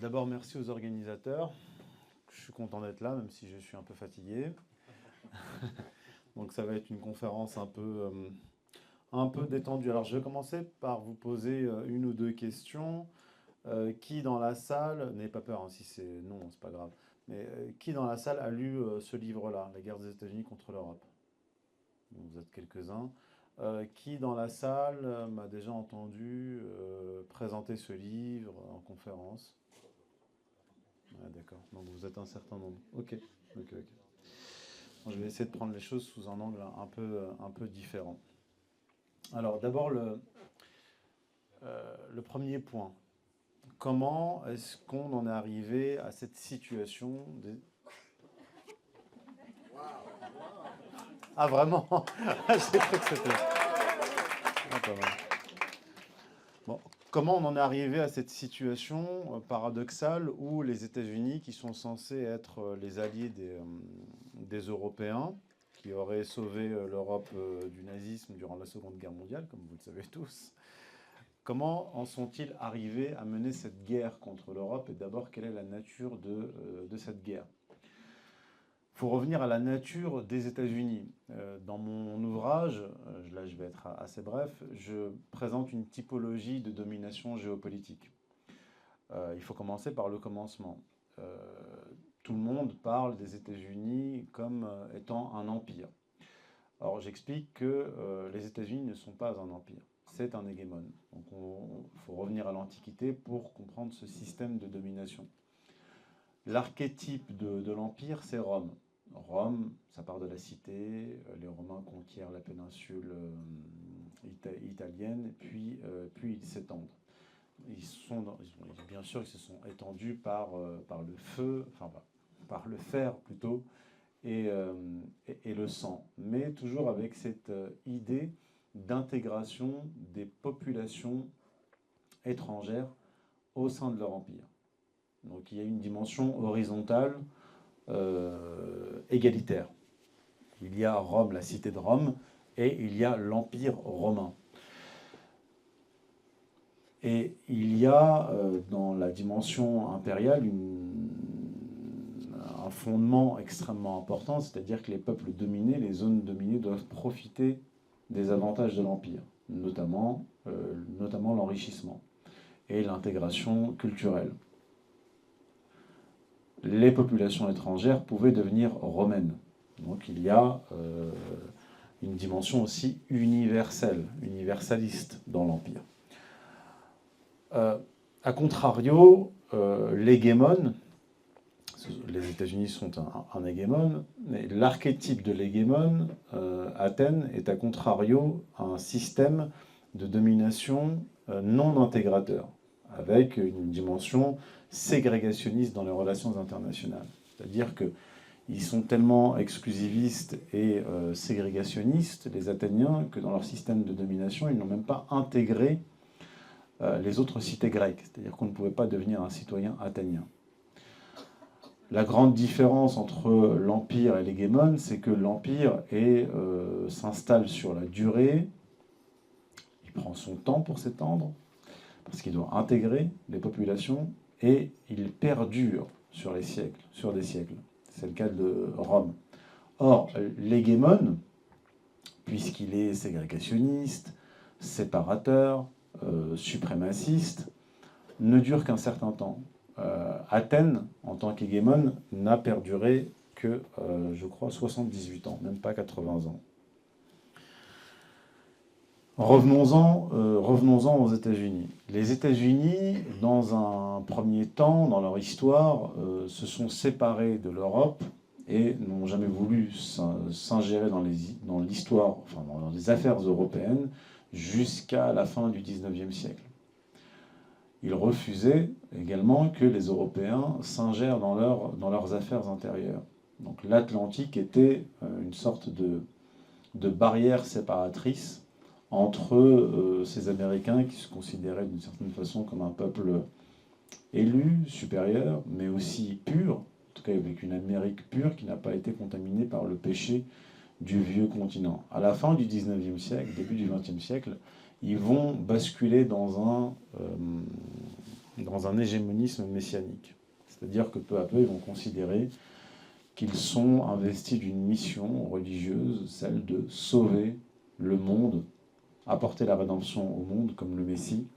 D'abord, merci aux organisateurs. Je suis content d'être là, même si je suis un peu fatigué. Donc ça va être une conférence un peu détendue. Alors je vais commencer par vous poser une ou deux questions. Qui dans la salle, n'ayez pas peur hein, si c'est non, c'est pas grave, mais qui dans la salle a lu ce livre-là, La guerre des États-Unis contre l'Europe? Vous êtes quelques-uns. Qui dans la salle m'a déjà entendu présenter ce livre en conférence? Ah, d'accord, donc vous êtes un certain nombre. Ok, ok, ok. Bon, je vais essayer de prendre les choses sous un angle un peu différent. Alors d'abord le premier point. Comment est-ce qu'on en est arrivé à cette situation des... Ah vraiment? J'ai cru que c'était... Ah, pas mal. Bon, comment on en est arrivé à cette situation paradoxale où les États-Unis, qui sont censés être les alliés des Européens, qui auraient sauvé l'Europe du nazisme durant la Seconde Guerre mondiale, comme vous le savez tous, comment en sont-ils arrivés à mener cette guerre contre l'Europe? Et d'abord, quelle est la nature de cette guerre? Il faut revenir à la nature des États-Unis. Dans mon ouvrage, là je vais être assez bref, je présente une typologie de domination géopolitique. Il faut commencer par le commencement. Tout le monde parle des États-Unis comme étant un empire. Alors j'explique que les États-Unis ne sont pas un empire, c'est un hégémone. Donc il faut revenir à l'Antiquité pour comprendre ce système de domination. L'archétype de l'empire, c'est Rome. Rome, ça part de la cité, les Romains conquièrent la péninsule italienne, puis ils s'étendent. Bien sûr, ils se sont étendus par le feu, enfin par le fer plutôt, et le sang, mais toujours avec cette idée d'intégration des populations étrangères au sein de leur empire. Donc il y a une dimension horizontale égalitaire. Il y a Rome, la cité de Rome, et il y a l'Empire romain. Et il y a dans la dimension impériale un fondement extrêmement important, c'est-à-dire que les peuples dominés, les zones dominées doivent profiter des avantages de l'Empire, notamment l'enrichissement et l'intégration culturelle. Les populations étrangères pouvaient devenir romaines. Donc il y a une dimension aussi universelle, universaliste dans l'Empire. A contrario, l'hégémone, les États-Unis sont un hégémone, mais l'archétype de l'hégémone, Athènes, est a contrario un système de domination non intégrateur, avec une dimension ségrégationniste dans les relations internationales. C'est-à-dire qu'ils sont tellement exclusivistes et ségrégationnistes, les Athéniens, que dans leur système de domination, ils n'ont même pas intégré les autres cités grecques. C'est-à-dire qu'on ne pouvait pas devenir un citoyen athénien. La grande différence entre l'Empire et l'hégémone, c'est que l'Empire s'installe sur la durée, il prend son temps pour s'étendre, parce qu'il doit intégrer les populations, et il perdure sur des siècles. C'est le cas de Rome. Or, l'hégémone, puisqu'il est ségrégationniste, séparateur, suprémaciste, ne dure qu'un certain temps. Athènes, en tant qu'hégémone, n'a perduré que, je crois, 78 ans, même pas 80 ans. Revenons-en aux États-Unis. Les États-Unis, dans un premier temps, dans leur histoire, se sont séparés de l'Europe et n'ont jamais voulu s'ingérer dans l'histoire, enfin dans les affaires européennes, jusqu'à la fin du XIXe siècle. Ils refusaient également que les Européens s'ingèrent dans leurs affaires intérieures. Donc l'Atlantique était une sorte de barrière séparatrice entre ces Américains qui se considéraient d'une certaine façon comme un peuple élu, supérieur, mais aussi pur, en tout cas avec une Amérique pure qui n'a pas été contaminée par le péché du vieux continent. À la fin du XIXe siècle, début du XXe siècle, ils vont basculer dans dans un hégémonisme messianique. C'est-à-dire que peu à peu, ils vont considérer qu'ils sont investis d'une mission religieuse, celle de sauver le monde, apporter la rédemption au monde comme le Messie,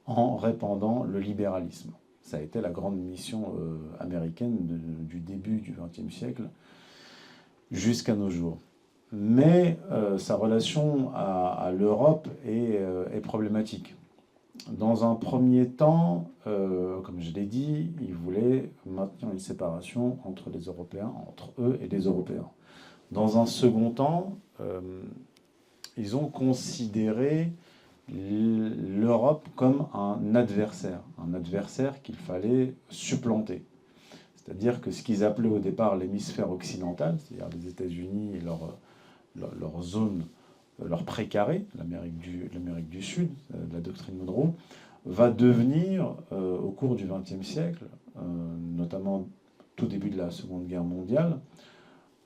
en répandant le libéralisme. Ça a été la grande mission américaine du début du XXe siècle jusqu'à nos jours. Mais sa relation à l'Europe est problématique. Dans un premier temps, comme je l'ai dit, ils voulaient maintenir une séparation entre les Européens, entre eux et les Européens. Dans un second temps, ils ont considéré l'Europe comme un adversaire qu'il fallait supplanter. C'est-à-dire que ce qu'ils appelaient au départ l'hémisphère occidental, c'est-à-dire les États-Unis et leur zone, leur précaré, l'Amérique du Sud, la doctrine Monroe, va devenir, au cours du XXe siècle, notamment tout début de la Seconde Guerre mondiale,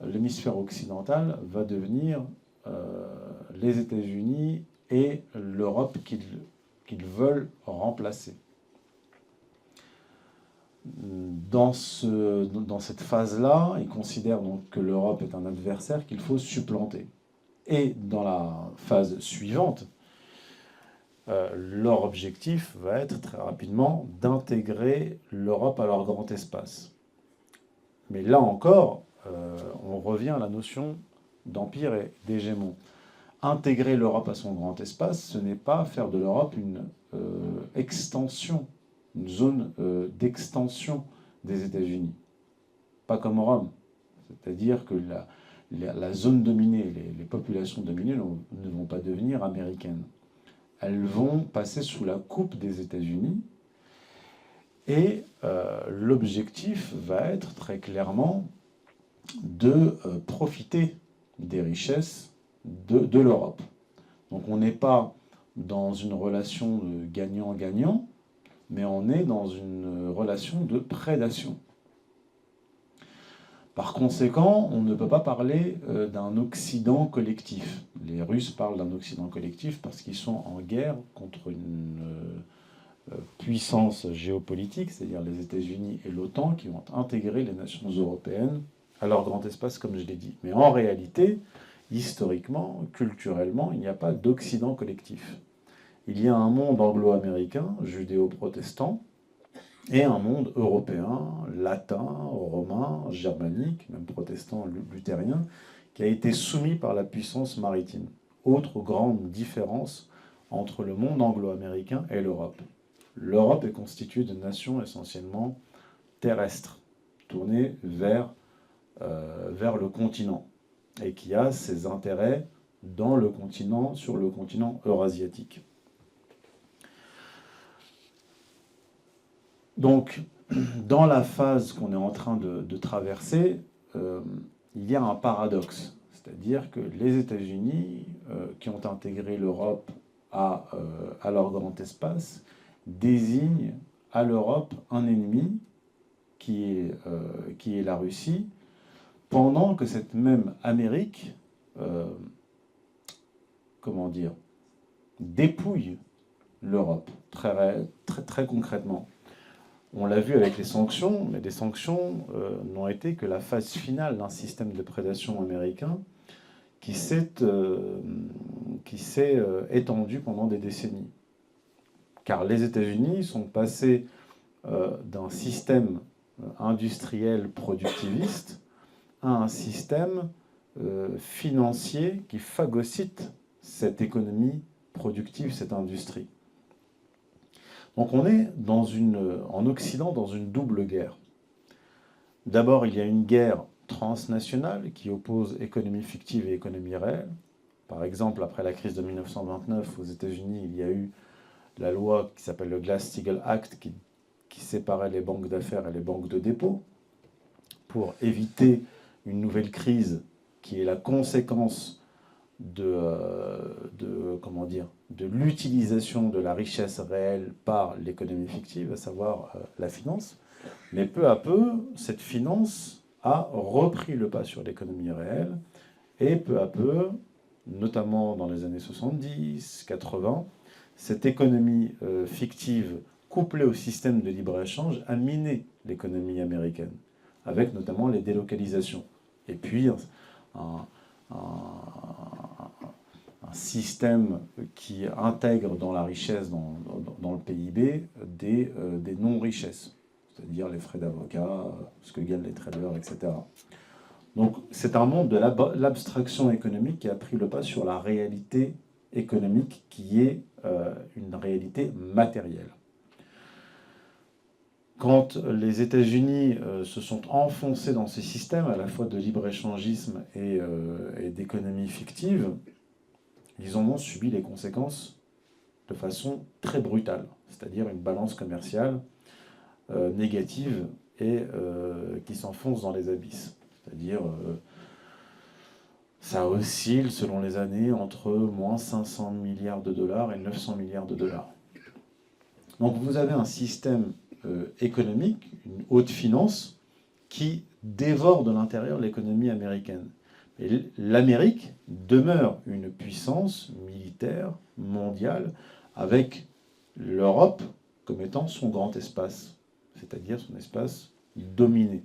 l'hémisphère occidental va devenir les États-Unis et l'Europe qu'ils veulent remplacer. Dans cette phase-là, ils considèrent donc que l'Europe est un adversaire qu'il faut supplanter. Et dans la phase suivante, leur objectif va être très rapidement d'intégrer l'Europe à leur grand espace. Mais là encore, on revient à la notion d'empire et d'hégémon. Intégrer l'Europe à son grand espace, ce n'est pas faire de l'Europe une extension, une zone d'extension des États-Unis. Pas comme Rome. C'est-à-dire que la zone dominée, les populations dominées ne vont pas devenir américaines. Elles vont passer sous la coupe des États-Unis. Et l'objectif va être très clairement de profiter des richesses de l'Europe. Donc on n'est pas dans une relation de gagnant-gagnant, mais on est dans une relation de prédation. Par conséquent, on ne peut pas parler d'un Occident collectif. Les Russes parlent d'un Occident collectif parce qu'ils sont en guerre contre une puissance géopolitique, c'est-à-dire les États-Unis et l'OTAN, qui vont intégrer les nations européennes à leur grand espace, comme je l'ai dit. Mais en réalité, historiquement, culturellement, il n'y a pas d'Occident collectif. Il y a un monde anglo-américain, judéo-protestant, et un monde européen, latin, romain, germanique, même protestant, luthérien, qui a été soumis par la puissance maritime. Autre grande différence entre le monde anglo-américain et l'Europe. L'Europe est constituée de nations essentiellement terrestres, tournées vers le continent, et qui a ses intérêts dans le continent, sur le continent eurasiatique. Donc, dans la phase qu'on est en train de traverser, il y a un paradoxe. C'est-à-dire que les États-Unis, qui ont intégré l'Europe à leur grand espace, désignent à l'Europe un ennemi qui est la Russie, pendant que cette même Amérique, dépouille l'Europe, très concrètement. On l'a vu avec les sanctions, mais les sanctions n'ont été que la phase finale d'un système de prédation américain qui s'est étendu pendant des décennies. Car les États-Unis sont passés d'un système industriel productiviste à un système financier qui phagocyte cette économie productive, cette industrie. Donc on est en Occident dans une double guerre. D'abord, il y a une guerre transnationale qui oppose économie fictive et économie réelle. Par exemple, après la crise de 1929, aux États-Unis, il y a eu la loi qui s'appelle le Glass-Steagall Act qui séparait les banques d'affaires et les banques de dépôt pour éviter une nouvelle crise qui est la conséquence de l'utilisation de la richesse réelle par l'économie fictive, à savoir la finance. Mais peu à peu, cette finance a repris le pas sur l'économie réelle, et peu à peu, notamment dans les années 70, 80, cette économie fictive couplé au système de libre-échange, a miné l'économie américaine, avec notamment les délocalisations. Et puis un, un système qui intègre dans la richesse, dans le PIB, des non-richesses, c'est-à-dire les frais d'avocat, ce que gagnent les traders, etc. Donc c'est un monde de l'abstraction économique qui a pris le pas sur la réalité économique qui est une réalité matérielle. Quand les États-Unis se sont enfoncés dans ces systèmes, à la fois de libre-échangisme et d'économie fictive, ils en ont subi les conséquences de façon très brutale, c'est-à-dire une balance commerciale négative et qui s'enfonce dans les abysses. C'est-à-dire, ça oscille selon les années entre moins 500 milliards de dollars et 900 milliards de dollars. Donc vous avez un système économique, une haute finance, qui dévore de l'intérieur l'économie américaine. Et l'Amérique demeure une puissance militaire mondiale avec l'Europe comme étant son grand espace, c'est-à-dire son espace dominé.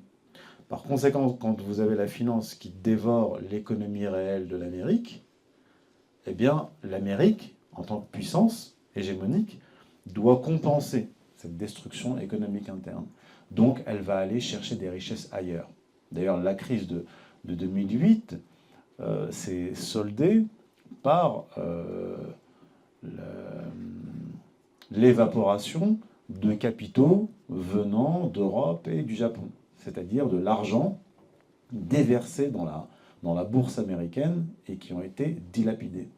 Par conséquent, quand vous avez la finance qui dévore l'économie réelle de l'Amérique, eh bien l'Amérique, en tant que puissance hégémonique, doit compenser cette destruction économique interne. Donc elle va aller chercher des richesses ailleurs. D'ailleurs, la crise de 2008 s'est soldée par l'évaporation de capitaux venant d'Europe et du Japon, c'est-à-dire de l'argent déversé dans la bourse américaine et qui ont été dilapidés.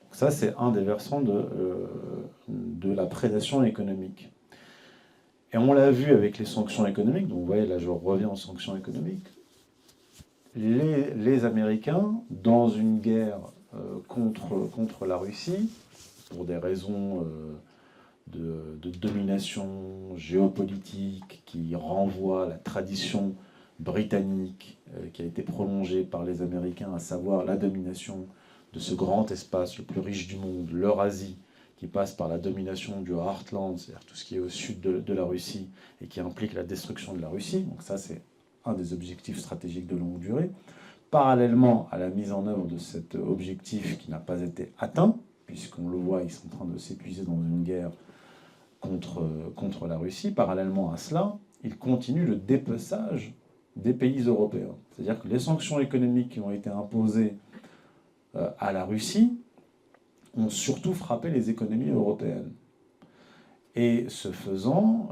Donc ça, c'est un des versants de la prédation économique. Et on l'a vu avec les sanctions économiques, donc vous voyez, là je reviens aux sanctions économiques. Les Américains, dans une guerre contre la Russie, pour des raisons de domination géopolitique qui renvoient à la tradition britannique qui a été prolongée par les Américains, à savoir la domination de ce grand espace le plus riche du monde, l'Eurasie, qui passe par la domination du Heartland, c'est-à-dire tout ce qui est au sud de la Russie et qui implique la destruction de la Russie. Donc ça, c'est un des objectifs stratégiques de longue durée. Parallèlement à la mise en œuvre de cet objectif qui n'a pas été atteint, puisqu'on le voit, ils sont en train de s'épuiser dans une guerre contre la Russie, parallèlement à cela, ils continuent le dépeçage des pays européens. C'est-à-dire que les sanctions économiques qui ont été imposées à la Russie ont surtout frappé les économies européennes. Et ce faisant,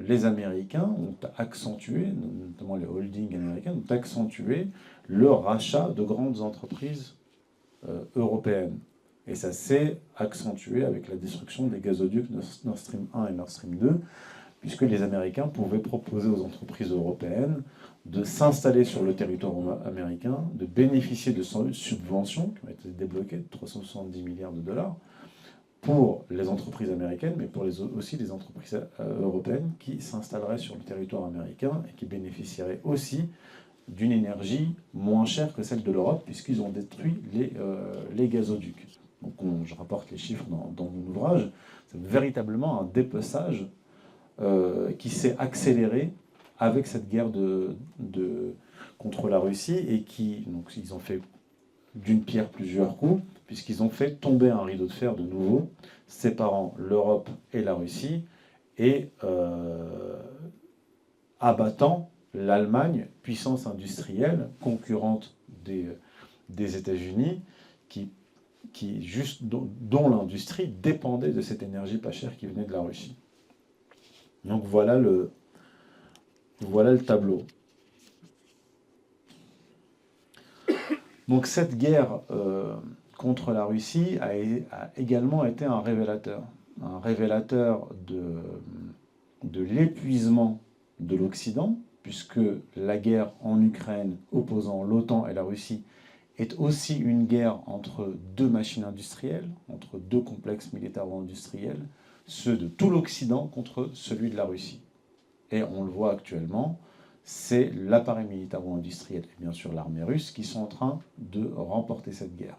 les Américains ont accentué, notamment les holdings américains, ont accentué le rachat de grandes entreprises européennes. Et ça s'est accentué avec la destruction des gazoducs Nord Stream 1 et Nord Stream 2, puisque les Américains pouvaient proposer aux entreprises européennes de s'installer sur le territoire américain, de bénéficier de subventions qui ont été débloquées de 370 milliards de dollars pour les entreprises américaines, mais pour aussi les entreprises européennes qui s'installeraient sur le territoire américain et qui bénéficieraient aussi d'une énergie moins chère que celle de l'Europe, puisqu'ils ont détruit les gazoducs. Donc je rapporte les chiffres dans mon ouvrage. C'est véritablement un dépeçage qui s'est accéléré avec cette guerre contre la Russie et donc ils ont fait d'une pierre plusieurs coups, puisqu'ils ont fait tomber un rideau de fer de nouveau, séparant l'Europe et la Russie et abattant l'Allemagne, puissance industrielle, concurrente des États-Unis, dont l'industrie dépendait de cette énergie pas chère qui venait de la Russie. Donc voilà le tableau. Donc cette guerre contre la Russie a également été un révélateur de l'épuisement de l'Occident, puisque la guerre en Ukraine opposant l'OTAN et la Russie est aussi une guerre entre deux machines industrielles, entre deux complexes militaro-industriels, ceux de tout l'Occident contre celui de la Russie. Et on le voit actuellement, c'est l'appareil militaro-industriel et bien sûr l'armée russe qui sont en train de remporter cette guerre.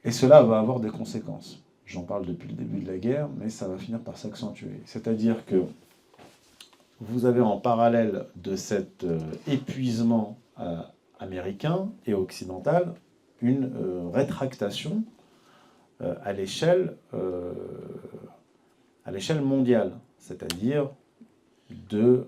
Et cela va avoir des conséquences. j'en parle depuis le début de la guerre, mais ça va finir par s'accentuer. C'est-à-dire que vous avez en parallèle de cet épuisement américain et occidental une rétractation à l'échelle mondiale, c'est-à-dire de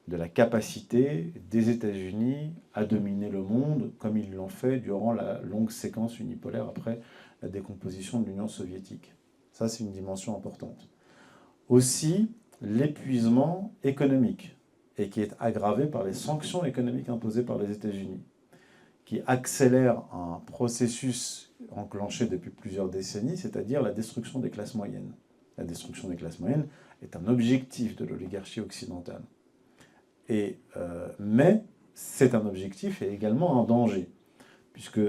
la capacité des États-Unis à dominer le monde comme ils l'ont fait durant la longue séquence unipolaire après la décomposition de l'Union soviétique. Ça, c'est une dimension importante. Aussi, l'épuisement économique, et qui est aggravé par les sanctions économiques imposées par les États-Unis, qui accélère un processus enclenché depuis plusieurs décennies, c'est-à-dire la destruction des classes moyennes. La destruction des classes moyennes est un objectif de l'oligarchie occidentale. Mais c'est un objectif et également un danger, puisque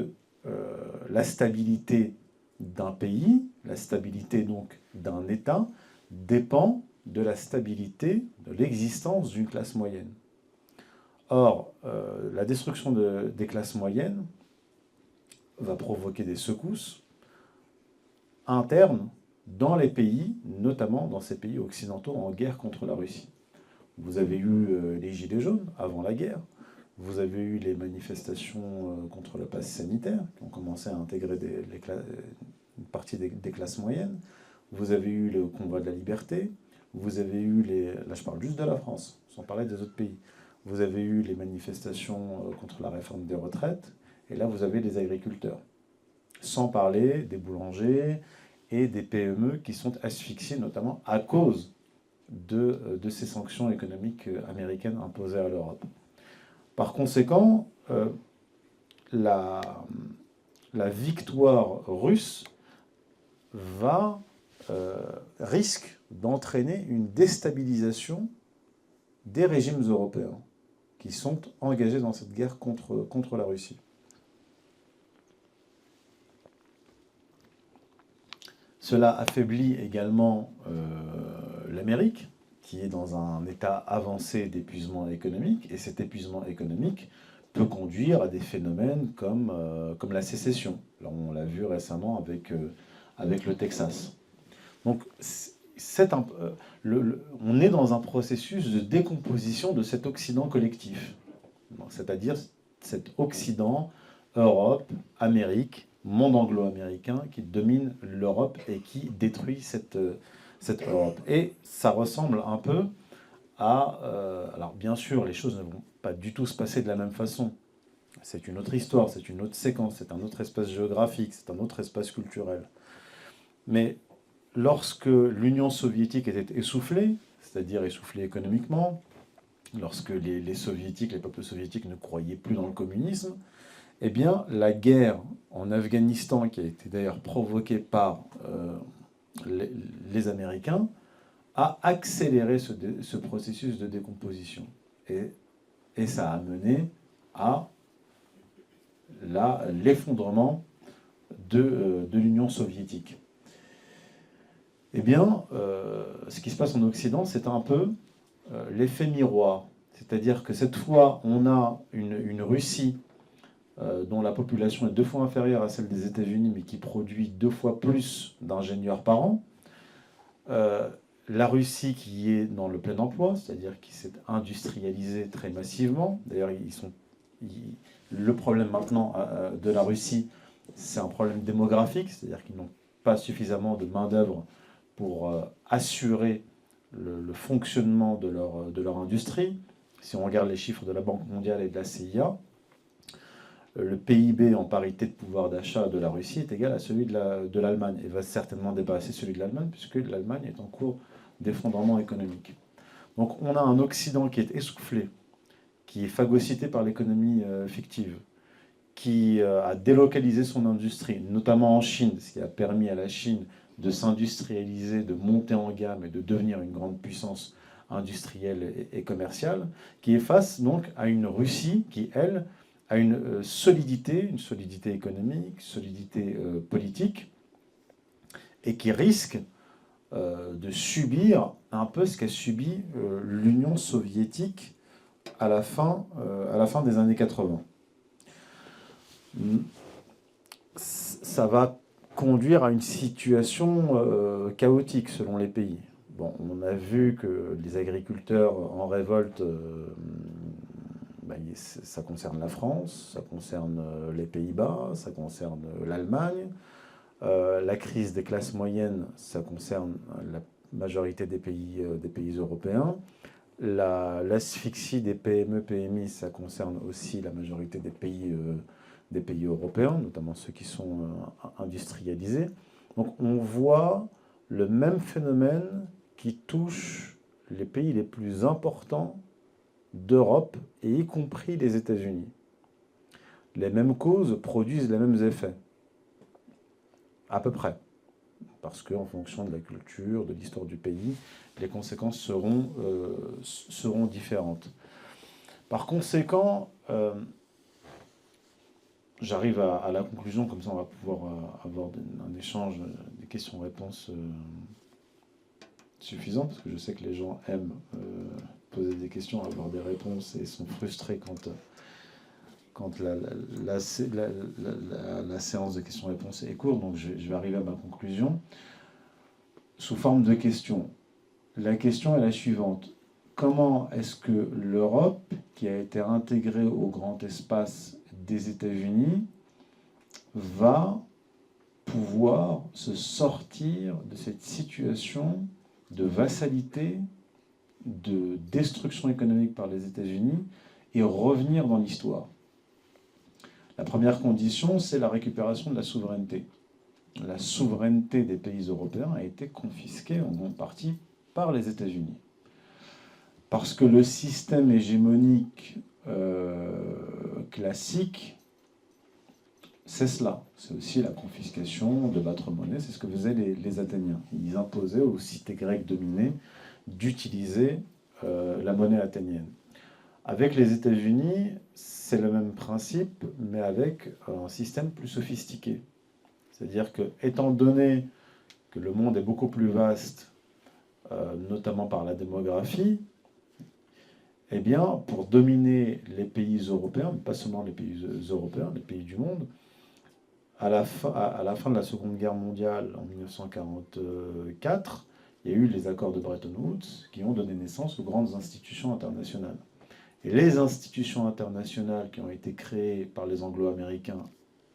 la stabilité d'un pays, la stabilité donc d'un État, dépend de la stabilité de l'existence d'une classe moyenne. Or, la destruction des classes moyennes va provoquer des secousses internes dans les pays, notamment dans ces pays occidentaux en guerre contre la Russie. Vous avez eu les Gilets jaunes avant la guerre, vous avez eu les manifestations contre le pass sanitaire qui ont commencé à intégrer une partie des classes moyennes, vous avez eu le convoi de la liberté, vous avez eu là je parle juste de la France, sans parler des autres pays, vous avez eu les manifestations contre la réforme des retraites, et là vous avez les agriculteurs. Sans parler des boulangers et des PME qui sont asphyxiés notamment à cause de ces sanctions économiques américaines imposées à l'Europe. Par conséquent, la victoire russe risque d'entraîner une déstabilisation des régimes européens qui sont engagés dans cette guerre contre la Russie. Cela affaiblit également l'Amérique, qui est dans un état avancé d'épuisement économique, et cet épuisement économique peut conduire à des phénomènes comme la sécession. Là, on l'a vu récemment avec le Texas. Donc, on est dans un processus de décomposition de cet Occident collectif, c'est-à-dire cet Occident, Europe, Amérique, monde anglo-américain qui domine l'Europe et qui détruit cette Europe. Et ça ressemble un peu à... alors bien sûr, les choses ne vont pas du tout se passer de la même façon. C'est une autre histoire, c'est une autre séquence, c'est un autre espace géographique, c'est un autre espace culturel. Mais lorsque l'Union soviétique était essoufflée, c'est-à-dire essoufflée économiquement, lorsque les peuples soviétiques ne croyaient plus dans le communisme, eh bien, la guerre en Afghanistan, qui a été d'ailleurs provoquée par les Américains, a accéléré ce processus de décomposition. Et ça a mené à l'effondrement de l'Union soviétique. Eh bien, ce qui se passe en Occident, c'est un peu l'effet miroir. C'est-à-dire que cette fois, on a une Russie dont la population est 2 fois inférieure à celle des États-Unis, mais qui produit 2 fois plus d'ingénieurs par an. La Russie qui est dans le plein emploi, c'est-à-dire qui s'est industrialisée très massivement. D'ailleurs, le problème maintenant de la Russie, c'est un problème démographique, c'est-à-dire qu'ils n'ont pas suffisamment de main-d'œuvre pour assurer le fonctionnement de leur industrie. Si on regarde les chiffres de la Banque mondiale et de la CIA, le PIB en parité de pouvoir d'achat de la Russie est égal à celui de l'Allemagne et va certainement dépasser celui de l'Allemagne puisque l'Allemagne est en cours d'effondrement économique. Donc on a un Occident qui est essoufflé, qui est phagocyté par l'économie fictive, qui a délocalisé son industrie, notamment en Chine, ce qui a permis à la Chine de s'industrialiser, de monter en gamme et de devenir une grande puissance industrielle et commerciale, qui est face donc à une Russie qui, elle, a une solidité économique, une solidité politique, et qui risque de subir un peu ce qu'a subi l'Union soviétique à la fin des années 80. Ça va conduire à une situation chaotique selon les pays. Bon, on a vu que les agriculteurs en révolte, ça concerne la France, ça concerne les Pays-Bas, ça concerne l'Allemagne. La crise des classes moyennes, ça concerne la majorité des pays européens. L'asphyxie des PME, PMI, ça concerne aussi la majorité des pays européens, notamment ceux qui sont industrialisés. Donc on voit le même phénomène qui touche les pays les plus importants d'Europe, et y compris les États-Unis. Les mêmes causes produisent les mêmes effets, à peu près. Parce qu'en fonction de la culture, de l'histoire du pays, les conséquences seront différentes. Par conséquent, j'arrive à la conclusion, comme ça on va pouvoir avoir un échange, des questions-réponses suffisant, parce que je sais que les gens aiment poser des questions, avoir des réponses, et sont frustrés quand la séance de questions-réponses est courte. Donc je vais arriver à ma conclusion sous forme de questions. La question est la suivante. Comment est-ce que l'Europe, qui a été intégrée au grand espace des États-Unis, va pouvoir se sortir de cette situation de vassalité, de destruction économique par les États-Unis, et revenir dans l'histoire? La première condition, c'est la récupération de la souveraineté. La souveraineté des pays européens a été confisquée en grande partie par les États-Unis. Parce que le système hégémonique classique, c'est cela. C'est aussi la confiscation de votre monnaie. C'est ce que faisaient les Athéniens. Ils imposaient aux cités grecques dominées d'utiliser la monnaie athénienne. Avec les États-Unis, c'est le même principe, mais avec un système plus sophistiqué. C'est-à-dire que, étant donné que le monde est beaucoup plus vaste, notamment par la démographie, eh bien, pour dominer les pays européens, pas seulement les pays européens, les pays du monde, à la fin de la Seconde Guerre mondiale, en 1944, il y a eu les accords de Bretton Woods qui ont donné naissance aux grandes institutions internationales. Et les institutions internationales qui ont été créées par les Anglo-Américains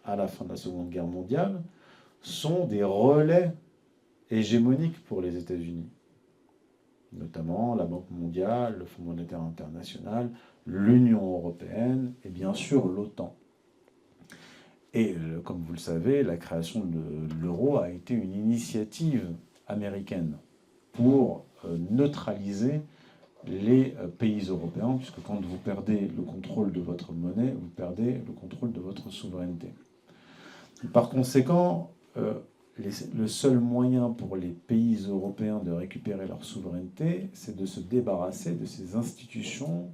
à la fin de la Seconde Guerre mondiale sont des relais hégémoniques pour les États-Unis, notamment la Banque mondiale, le Fonds monétaire international, l'Union européenne et bien sûr l'OTAN. Et comme vous le savez, la création de l'euro a été une initiative américaine pour neutraliser les pays européens, puisque quand vous perdez le contrôle de votre monnaie, vous perdez le contrôle de votre souveraineté. Par conséquent, le seul moyen pour les pays européens de récupérer leur souveraineté, c'est de se débarrasser de ces institutions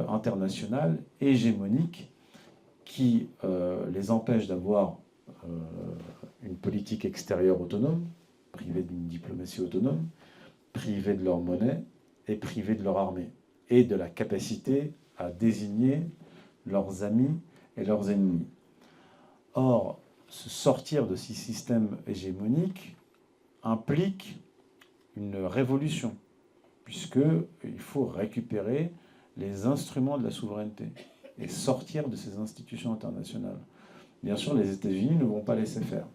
internationales hégémoniques qui les empêchent d'avoir une politique extérieure autonome, privée d'une diplomatie autonome, privée de leur monnaie et privée de leur armée, et de la capacité à désigner leurs amis et leurs ennemis. Or, se sortir de ces systèmes hégémoniques implique une révolution, puisqu'il faut récupérer les instruments de la souveraineté et sortir de ces institutions internationales. Bien sûr, les États-Unis ne vont pas laisser faire.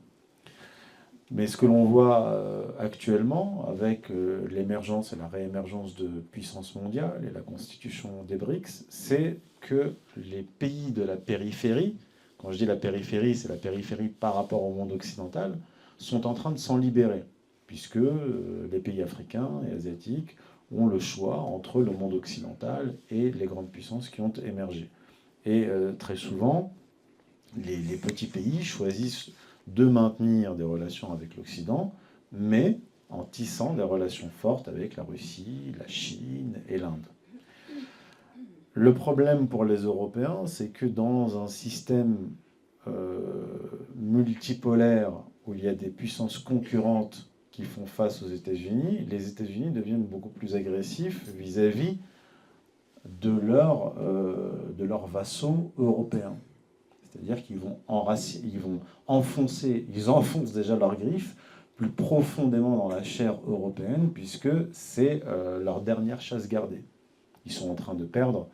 Mais ce que l'on voit actuellement, avec l'émergence et la réémergence de puissances mondiales et la constitution des BRICS, c'est que les pays de la périphérie, quand je dis la périphérie, c'est la périphérie par rapport au monde occidental, sont en train de s'en libérer, puisque les pays africains et asiatiques ont le choix entre le monde occidental et les grandes puissances qui ont émergé. Et très souvent, les petits pays choisissent de maintenir des relations avec l'Occident, mais en tissant des relations fortes avec la Russie, la Chine et l'Inde. Le problème pour les Européens, c'est que dans un système multipolaire où il y a des puissances concurrentes qui font face aux États-Unis, les États-Unis deviennent beaucoup plus agressifs vis-à-vis de leurs vassaux européens. C'est-à-dire qu'ils vont ils enfoncent déjà leurs griffes plus profondément dans la chair européenne, puisque c'est leur dernière chasse gardée. Ils sont en train de perdre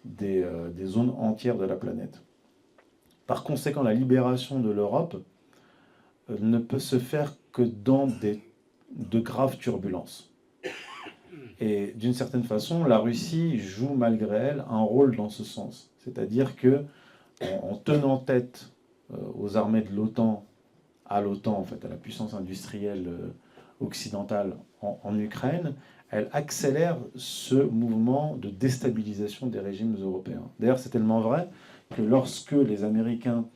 des zones entières de la planète. Par conséquent, la libération de l'Europe ne peut se faire que dans de graves turbulences. Et d'une certaine façon, la Russie joue malgré elle un rôle dans ce sens. C'est-à-dire que en tenant tête aux armées de l'OTAN, à l'OTAN, en fait, à la puissance industrielle occidentale en Ukraine, elle accélère ce mouvement de déstabilisation des régimes européens. D'ailleurs, c'est tellement vrai que lorsque les Américains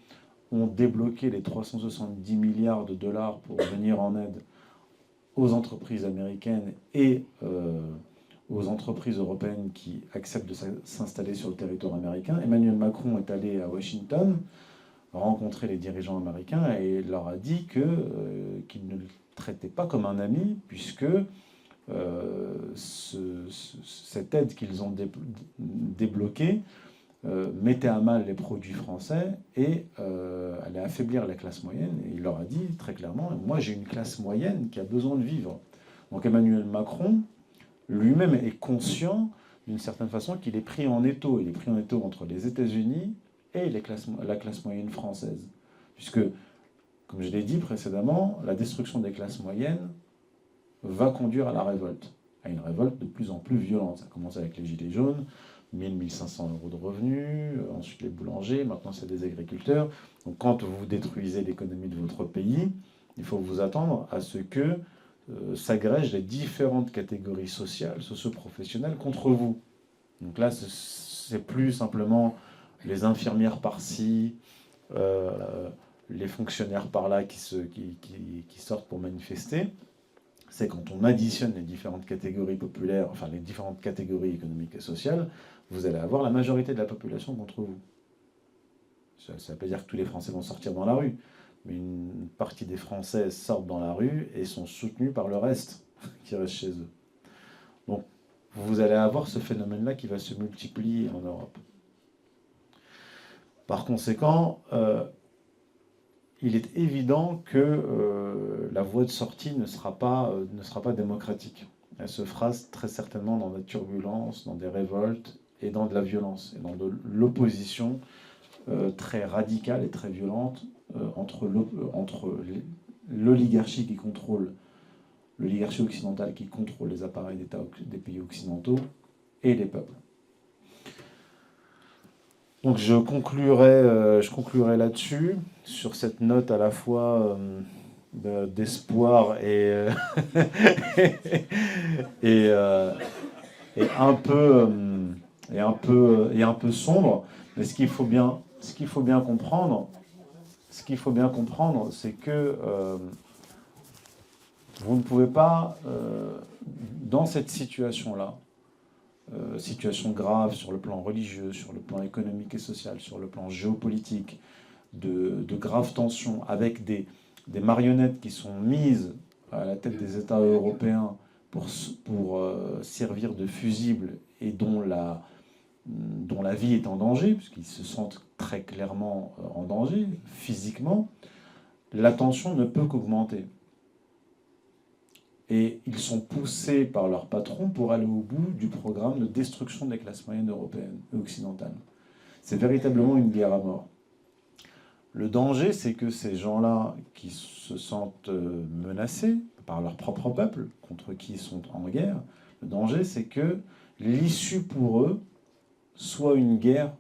ont débloqué les 370 milliards de dollars pour venir en aide aux entreprises américaines et aux entreprises européennes qui acceptent de s'installer sur le territoire américain, Emmanuel Macron est allé à Washington rencontrer les dirigeants américains et leur a dit qu'il ne le traitait pas comme un ami, puisque cette aide qu'ils ont débloquée mettait à mal les produits français et allait affaiblir la classe moyenne. Et il leur a dit très clairement, moi j'ai une classe moyenne qui a besoin de vivre. Donc Emmanuel Macron lui-même est conscient d'une certaine façon qu'il est pris en étau. Il est pris en étau entre les États-Unis et la classe moyenne française. Puisque, comme je l'ai dit précédemment, la destruction des classes moyennes va conduire à la révolte, à une révolte de plus en plus violente. Ça commence avec les Gilets jaunes, 1 500 euros de revenus, ensuite les boulangers, maintenant c'est des agriculteurs. Donc quand vous détruisez l'économie de votre pays, il faut vous attendre à ce que s'agrègent les différentes catégories sociales, socio-professionnelles contre vous. Donc là, c'est plus simplement les infirmières par-ci, les fonctionnaires par-là qui sortent pour manifester. C'est quand on additionne les différentes catégories populaires, enfin les différentes catégories économiques et sociales, vous allez avoir la majorité de la population contre vous. Ça ne veut pas dire que tous les Français vont sortir dans la rue, mais une partie des Français sortent dans la rue et sont soutenus par le reste qui reste chez eux. Donc vous allez avoir ce phénomène-là qui va se multiplier en Europe. Par conséquent, il est évident que la voie de sortie ne sera pas démocratique. Elle se fera très certainement dans des turbulences, dans des révoltes et dans de la violence, et dans de l'opposition très radicale et très violente entre l'oligarchie qui contrôle, l'oligarchie occidentale qui contrôle les appareils d'État des pays occidentaux et les peuples. Donc je conclurai là-dessus, sur cette note à la fois d'espoir et, et un peu sombre. Mais ce qu'il faut bien comprendre, c'est que vous ne pouvez pas, dans cette situation-là, situation grave sur le plan religieux, sur le plan économique et social, sur le plan géopolitique, de graves tensions, avec des marionnettes qui sont mises à la tête des États européens pour servir de fusible et dont la vie est en danger, puisqu'ils se sentent très clairement en danger, physiquement, la tension ne peut qu'augmenter. Et ils sont poussés par leur patron pour aller au bout du programme de destruction des classes moyennes européennes et occidentales. C'est véritablement une guerre à mort. Le danger, c'est que ces gens-là qui se sentent menacés par leur propre peuple, contre qui ils sont en guerre, le danger, c'est que l'issue pour eux soit une guerre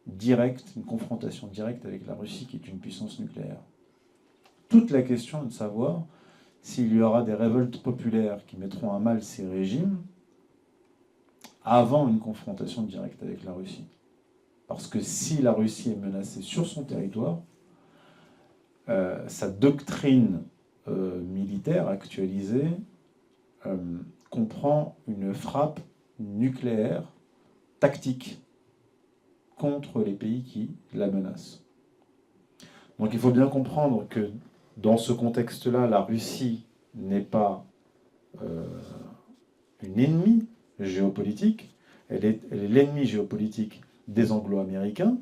directe, une confrontation directe avec la Russie, qui est une puissance nucléaire. Toute la question est de savoir s'il y aura des révoltes populaires qui mettront à mal ces régimes avant une confrontation directe avec la Russie. Parce que si la Russie est menacée sur son territoire, sa doctrine militaire actualisée comprend une frappe nucléaire tactique contre les pays qui la menacent. Donc il faut bien comprendre que dans ce contexte-là, la Russie n'est pas une ennemie géopolitique, elle est l'ennemi géopolitique des Anglo-Américains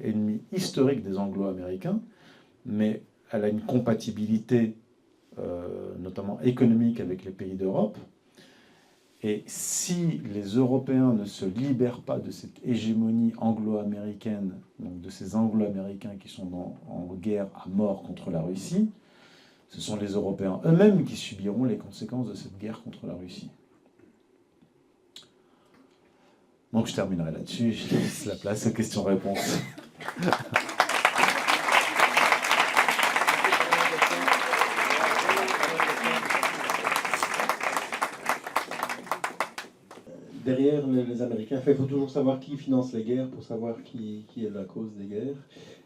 ennemi historique des Anglo-Américains, mais elle a une compatibilité, notamment économique, avec les pays d'Europe. Et si les Européens ne se libèrent pas de cette hégémonie anglo-américaine, donc de ces Anglo-Américains qui sont en guerre à mort contre la Russie, ce sont les Européens eux-mêmes qui subiront les conséquences de cette guerre contre la Russie. Donc je terminerai là-dessus, je laisse la place aux questions-réponses. Derrière les Américains, il faut toujours savoir qui finance les guerres pour savoir qui est la cause des guerres.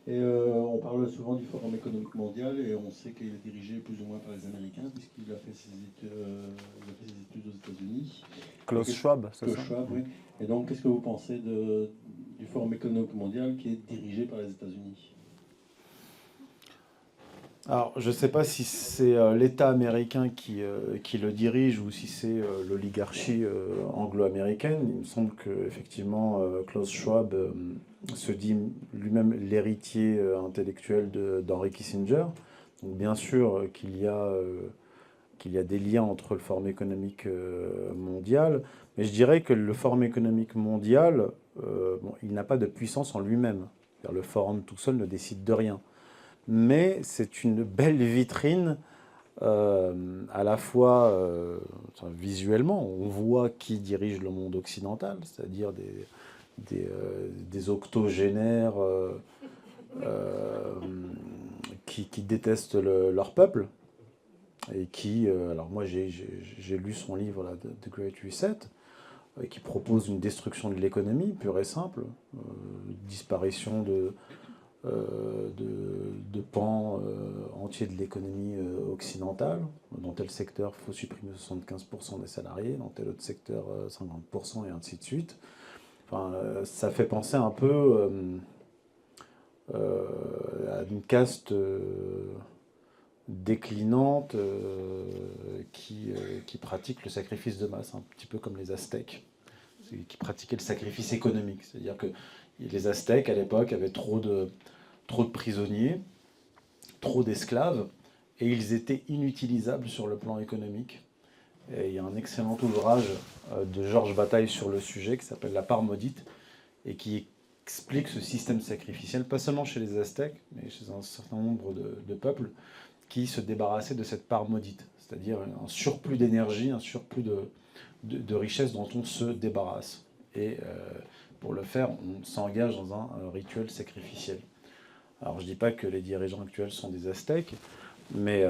Et on parle souvent du Forum économique mondial et on sait qu'il est dirigé plus ou moins par les Américains puisqu'il a fait ses études aux États-Unis. Klaus Schwab, c'est ça? Klaus Schwab, oui. Et donc, qu'est-ce que vous pensez du Forum économique mondial qui est dirigé par les États-Unis? Alors, je ne sais pas si c'est l'État américain qui le dirige ou si c'est l'oligarchie anglo-américaine. Il me semble qu'effectivement, Klaus Schwab se dit lui-même l'héritier intellectuel d'Henry Kissinger. Donc, bien sûr qu'il y a des liens entre le Forum économique mondial, mais je dirais que le Forum économique mondial, il n'a pas de puissance en lui-même. Le Forum tout seul ne décide de rien. Mais c'est une belle vitrine, à la fois visuellement, on voit qui dirige le monde occidental, c'est-à-dire des octogénaires qui détestent leur peuple, et qui, alors moi j'ai lu son livre, là, The Great Reset, qui propose une destruction de l'économie pure et simple, disparition de pans entiers de l'économie occidentale. Dans tel secteur, il faut supprimer 75% des salariés, dans tel autre secteur, 50%, et ainsi de suite. Enfin, ça fait penser un peu à une caste déclinante qui pratique le sacrifice de masse, un petit peu comme les Aztèques, qui pratiquaient le sacrifice économique. C'est-à-dire que les Aztèques, à l'époque, avaient trop de prisonniers, trop d'esclaves, et ils étaient inutilisables sur le plan économique. Et il y a un excellent ouvrage de Georges Bataille sur le sujet qui s'appelle La part maudite, et qui explique ce système sacrificiel, pas seulement chez les Aztèques, mais chez un certain nombre de peuples qui se débarrassaient de cette part maudite, c'est-à-dire un surplus d'énergie, un surplus de richesse dont on se débarrasse. Et pour le faire, on s'engage dans un rituel sacrificiel. Alors je ne dis pas que les dirigeants actuels sont des Aztèques, mais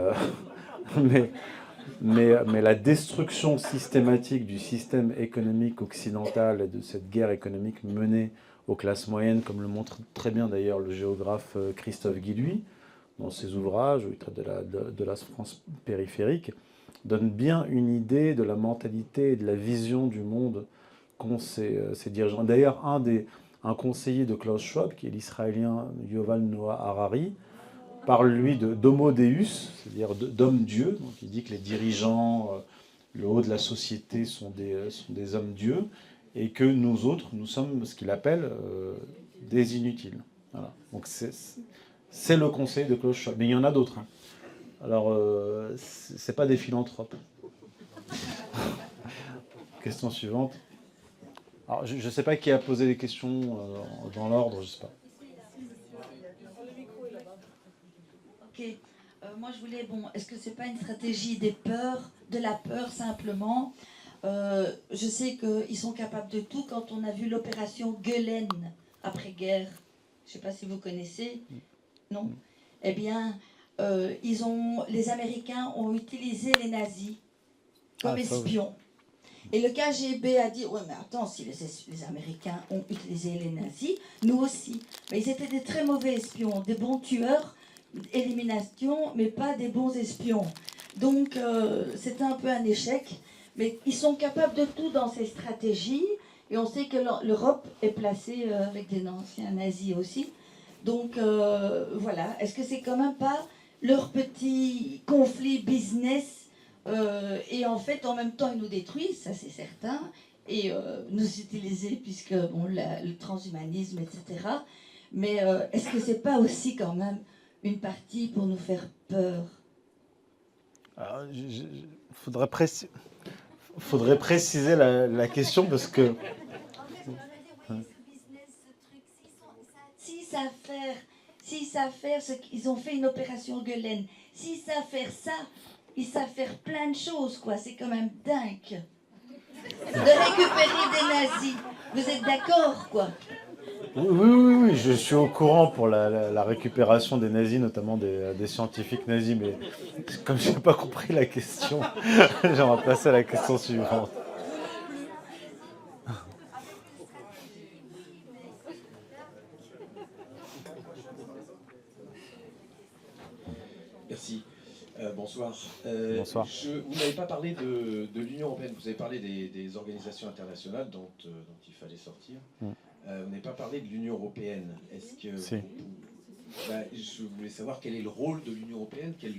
la destruction systématique du système économique occidental et de cette guerre économique menée aux classes moyennes, comme le montre très bien d'ailleurs le géographe Christophe Guilluy, dans ses ouvrages où il traite de la France périphérique, donne bien une idée de la mentalité et de la vision du monde qu'ont ces dirigeants. D'ailleurs, un conseiller de Klaus Schwab, qui est l'Israélien Yuval Noah Harari, parle lui d'homo deus, c'est-à-dire d'homme-dieu. Donc il dit que les dirigeants, le haut de la société sont des hommes-dieux, et que nous autres, nous sommes ce qu'il appelle des inutiles. Voilà. Donc c'est le conseil de Klaus Schwab. Mais il y en a d'autres. Hein. Alors, c'est pas des philanthropes. Question suivante. Alors, je ne sais pas qui a posé les questions dans l'ordre, je ne sais pas. Ok. Moi, je voulais, est-ce que c'est pas une stratégie des peurs, de la peur simplement? Je sais qu'ils sont capables de tout. Quand on a vu l'opération Gueulen après-guerre, je ne sais pas si vous connaissez, non? Eh bien, les Américains ont utilisé les nazis comme espions. Et le KGB a dit, ouais, mais attends, si les Américains ont utilisé les nazis, nous aussi. Mais ils étaient des très mauvais espions, des bons tueurs, élimination, mais pas des bons espions. Donc, c'était un peu un échec. Mais ils sont capables de tout dans ces stratégies. Et on sait que l'Europe est placée avec des anciens nazis aussi. Donc, voilà. Est-ce que c'est quand même pas leur petit conflit business et en fait, en même temps, ils nous détruisent, ça c'est certain, et nous utiliser, puisque le transhumanisme, etc. Mais est-ce que c'est pas aussi quand même une partie pour nous faire peur? Faudrait préciser la question parce que... S'ils savent faire ce qu'ils ont fait une opération Guelen, s'ils savent faire ça, ils savent faire plein de choses, quoi. C'est quand même dingue de récupérer des nazis. Vous êtes d'accord, quoi? Oui, je suis au courant pour la récupération des nazis, notamment des scientifiques nazis, mais comme je n'ai pas compris la question, j'aimerais passer à la question suivante. Merci. Bonsoir. Bonsoir. Vous n'avez pas parlé de l'Union européenne, vous avez parlé des organisations internationales dont il fallait sortir. Vous n'avez pas parlé de l'Union européenne. Est-ce que Si. je voulais savoir quel est le rôle de l'Union européenne, quel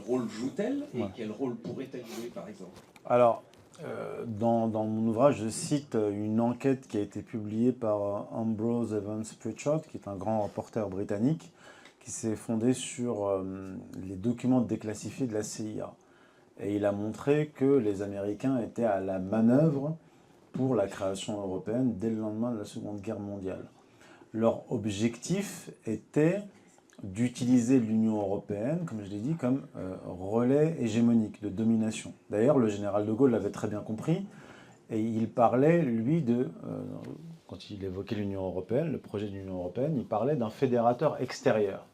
rôle joue-t-elle et quel rôle pourrait-elle jouer par exemple? Alors, dans mon ouvrage, je cite une enquête qui a été publiée par Ambrose Evans Pritchard, qui est un grand reporter britannique, qui s'est fondé sur les documents déclassifiés de la CIA. Et il a montré que les Américains étaient à la manœuvre pour la création européenne dès le lendemain de la Seconde Guerre mondiale. Leur objectif était d'utiliser l'Union européenne, comme je l'ai dit, comme relais hégémonique de domination. D'ailleurs, le général de Gaulle l'avait très bien compris, et il parlait, lui, quand il évoquait l'Union européenne, le projet de l'Union européenne, il parlait d'un fédérateur extérieur.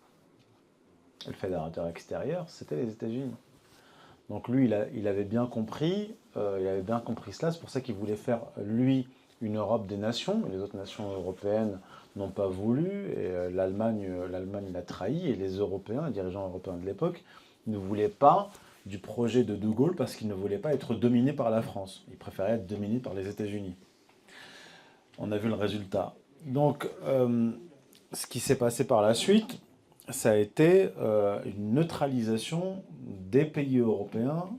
Et le fédérateur extérieur, c'était les États-Unis. Donc lui, il avait bien compris cela, c'est pour ça qu'il voulait faire, lui, une Europe des nations. Les autres nations européennes n'ont pas voulu, et l'Allemagne l'a trahi, et les Européens, les dirigeants européens de l'époque, ne voulaient pas du projet de De Gaulle parce qu'ils ne voulaient pas être dominés par la France. Ils préféraient être dominés par les États-Unis. On a vu le résultat. Donc, ce qui s'est passé par la suite, ça a été une neutralisation des pays européens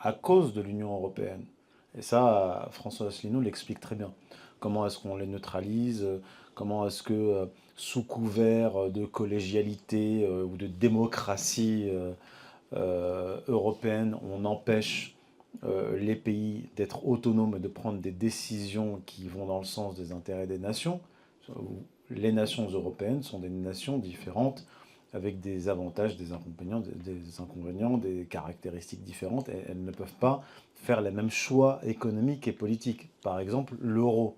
à cause de l'Union européenne. Et ça, François Asselineau l'explique très bien. Comment est-ce qu'on les neutralise? Comment est-ce que, sous couvert de collégialité ou de démocratie européenne, on empêche les pays d'être autonomes et de prendre des décisions qui vont dans le sens des intérêts des nations? Les nations européennes sont des nations différentes, avec des avantages, des inconvénients, des caractéristiques différentes, et elles ne peuvent pas faire les mêmes choix économiques et politiques. Par exemple, l'euro.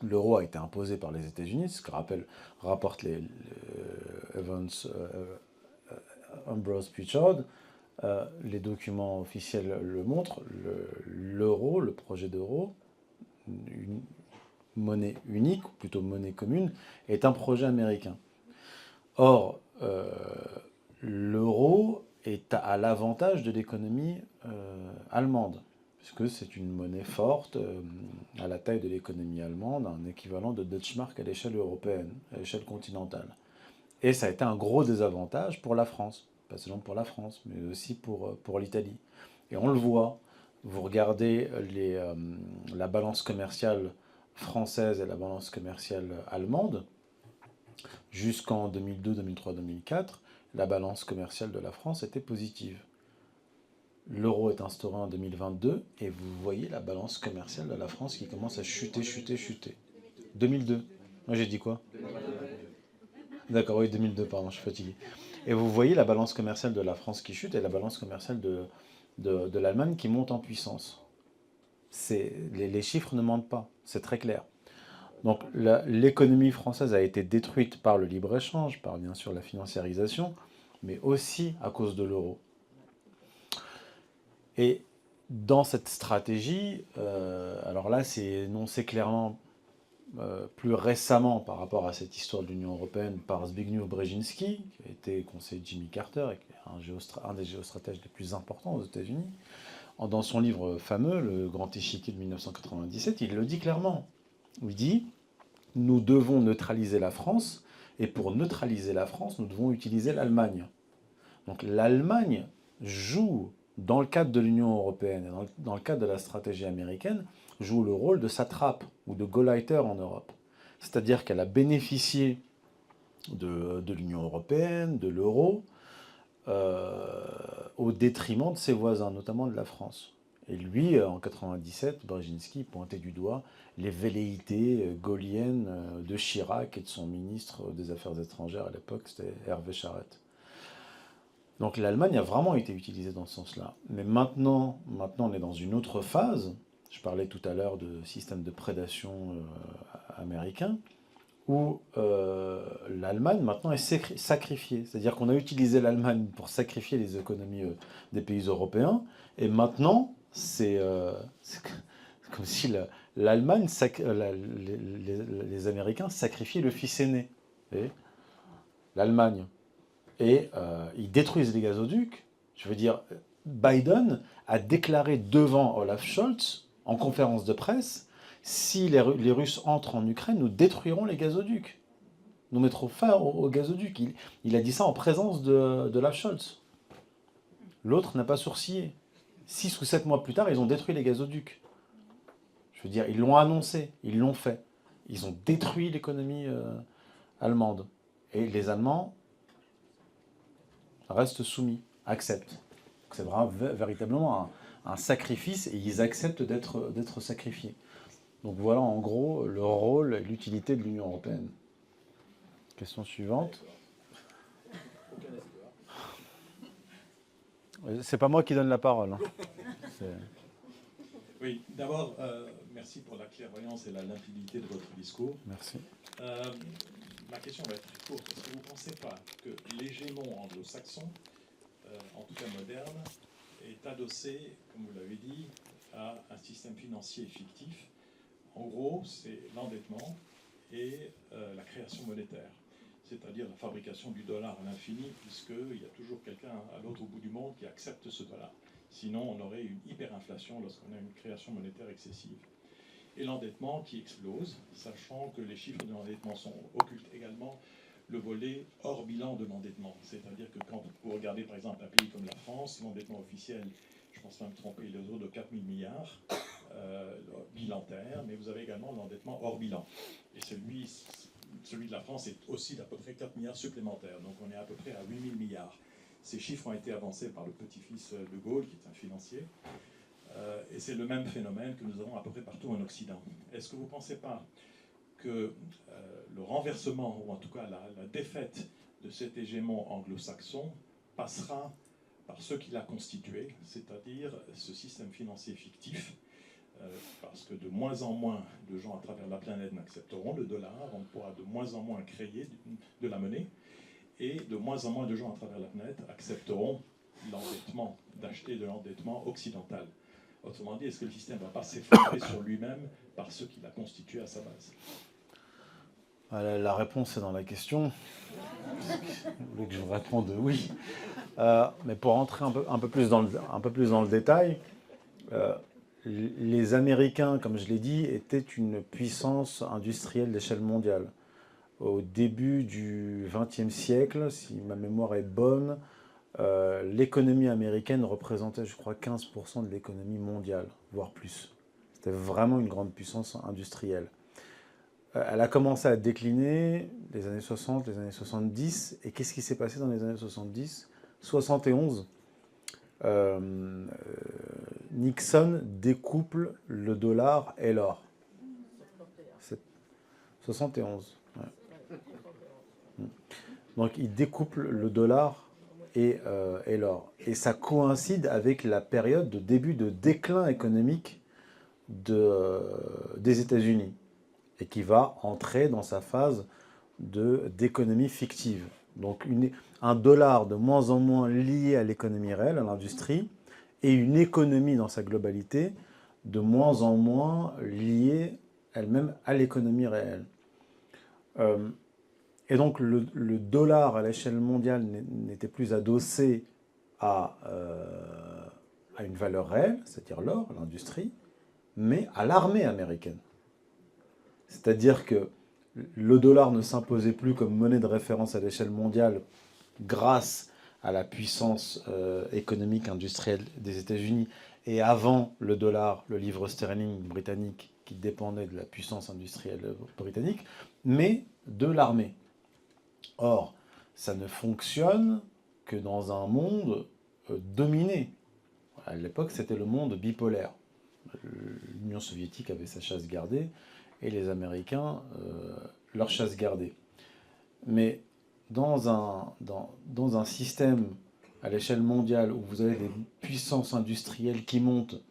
L'euro a été imposé par les États-Unis, ce que rapportent les Evans, Ambrose Pritchard. Les documents officiels le montrent. L'euro, le projet d'euro, une monnaie unique, ou plutôt monnaie commune, est un projet américain. Or, l'euro est à l'avantage de l'économie allemande, puisque c'est une monnaie forte à la taille de l'économie allemande, un équivalent de Deutschmark à l'échelle européenne, à l'échelle continentale. Et ça a été un gros désavantage pour la France, pas seulement pour la France, mais aussi pour l'Italie. Et on le voit, vous regardez la balance commerciale française et la balance commerciale allemande, jusqu'en 2002, 2003, 2004, la balance commerciale de la France était positive. L'euro est instauré en 2022 et vous voyez la balance commerciale de la France qui commence à chuter. 2002. Moi j'ai dit quoi? D'accord, oui, 2002, pardon, je suis fatigué. Et vous voyez la balance commerciale de la France qui chute et la balance commerciale de l'Allemagne qui monte en puissance. Les chiffres ne mentent pas, c'est très clair. Donc l'économie française a été détruite par le libre-échange, par bien sûr la financiarisation, mais aussi à cause de l'euro. Et dans cette stratégie, alors là c'est énoncé clairement plus récemment par rapport à cette histoire de l'Union européenne par Zbigniew Brzezinski, qui a été conseiller de Jimmy Carter et qui est un des géostratèges les plus importants aux États-Unis. Dans son livre fameux, Le Grand Échiquier de 1997, il le dit clairement. Il dit « Nous devons neutraliser la France, et pour neutraliser la France, nous devons utiliser l'Allemagne. » Donc l'Allemagne joue, dans le cadre de l'Union européenne et dans le cadre de la stratégie américaine, joue le rôle de satrape ou de Gauleiter en Europe. C'est-à-dire qu'elle a bénéficié de l'Union européenne, de l'euro, au détriment de ses voisins, notamment de la France. Et lui, en 97, Brzezinski pointait du doigt les velléités gaulliennes de Chirac et de son ministre des Affaires étrangères à l'époque, c'était Hervé Charette. Donc l'Allemagne a vraiment été utilisée dans ce sens-là. Mais maintenant, on est dans une autre phase. Je parlais tout à l'heure de système de prédation américain, où l'Allemagne maintenant est sacrifiée. C'est-à-dire qu'on a utilisé l'Allemagne pour sacrifier les économies des pays européens, et maintenant, c'est comme si l'Allemagne, les Américains sacrifiaient le fils aîné. L'Allemagne. Et ils détruisent les gazoducs. Je veux dire, Biden a déclaré devant Olaf Scholz, en conférence de presse, si les Russes entrent en Ukraine, nous détruirons les gazoducs. Nous mettrons fin aux gazoducs. Il a dit ça en présence de Olaf Scholz. L'autre n'a pas sourcillé. 6 ou 7 mois plus tard, ils ont détruit les gazoducs. Je veux dire, ils l'ont annoncé, ils l'ont fait. Ils ont détruit l'économie allemande. Et les Allemands restent soumis, acceptent. C'est vraiment véritablement un sacrifice et ils acceptent d'être sacrifiés. Donc voilà en gros le rôle et l'utilité de l'Union européenne. Question suivante. C'est pas moi qui donne la parole. Hein. Oui, d'abord, merci pour la clairvoyance et la limpidité de votre discours. Merci. Ma question va être très courte. Est-ce que vous ne pensez pas que l'hégémon anglo-saxon, en tout cas moderne, est adossé, comme vous l'avez dit, à un système financier fictif? En gros, c'est l'endettement et la création monétaire, c'est-à-dire la fabrication du dollar à l'infini, puisqu'il y a toujours quelqu'un à l'autre bout du monde qui accepte ce dollar. Sinon, on aurait une hyperinflation lorsqu'on a une création monétaire excessive. Et l'endettement qui explose, sachant que les chiffres de l'endettement occultent également le volet hors bilan de l'endettement. C'est-à-dire que quand vous regardez par exemple un pays comme la France, l'endettement officiel, je pense pas me tromper, il est autour de 4 000 milliards bilantaire, mais vous avez également l'endettement hors bilan. Et celui de la France est aussi d'à peu près 4 milliards supplémentaires. Donc on est à peu près à 8 000 milliards. Ces chiffres ont été avancés par le petit-fils de Gaulle, qui est un financier. Et c'est le même phénomène que nous avons à peu près partout en Occident. Est-ce que vous ne pensez pas que le renversement, ou en tout cas la défaite de cet hégémon anglo-saxon passera par ce qu'il a constitué, c'est-à-dire ce système financier fictif, parce que de moins en moins de gens à travers la planète n'accepteront le dollar, on pourra de moins en moins créer de la monnaie, et de moins en moins de gens à travers la planète accepteront l'endettement, d'acheter de l'endettement occidental. Autrement dit, est-ce que le système ne va pas s'effondrer sur lui-même par ce qu'il a constitué à sa base? La réponse est dans la question. Vous voulez que je vous réponde oui. Mais pour rentrer un peu plus dans le détail, les Américains, comme je l'ai dit, étaient une puissance industrielle d'échelle mondiale. Au début du XXe siècle, si ma mémoire est bonne, l'économie américaine représentait, je crois, 15% de l'économie mondiale, voire plus. C'était vraiment une grande puissance industrielle. Elle a commencé à décliner les années 60, les années 70. Et qu'est-ce qui s'est passé dans les années 70 ? 71, Nixon découple le dollar et l'or. 71. Ouais. Donc il découple le dollar et l'or. Et ça coïncide avec la période de début de déclin économique des États-Unis et qui va entrer dans sa phase d'économie fictive. Donc un dollar de moins en moins lié à l'économie réelle, à l'industrie, et une économie dans sa globalité de moins en moins liée elle-même à l'économie réelle. Et donc le dollar à l'échelle mondiale n'était plus adossé à une valeur réelle, c'est-à-dire l'or, l'industrie, mais à l'armée américaine. C'est-à-dire que le dollar ne s'imposait plus comme monnaie de référence à l'échelle mondiale grâce à la puissance économique industrielle des États-Unis. Et avant le dollar, le livre sterling britannique qui dépendait de la puissance industrielle britannique, mais de l'armée. Or, ça ne fonctionne que dans un monde dominé. À l'époque, c'était le monde bipolaire. L'Union soviétique avait sa chasse gardée et les Américains leur chasse gardée. Mais dans un système à l'échelle mondiale où vous avez des puissances industrielles qui montent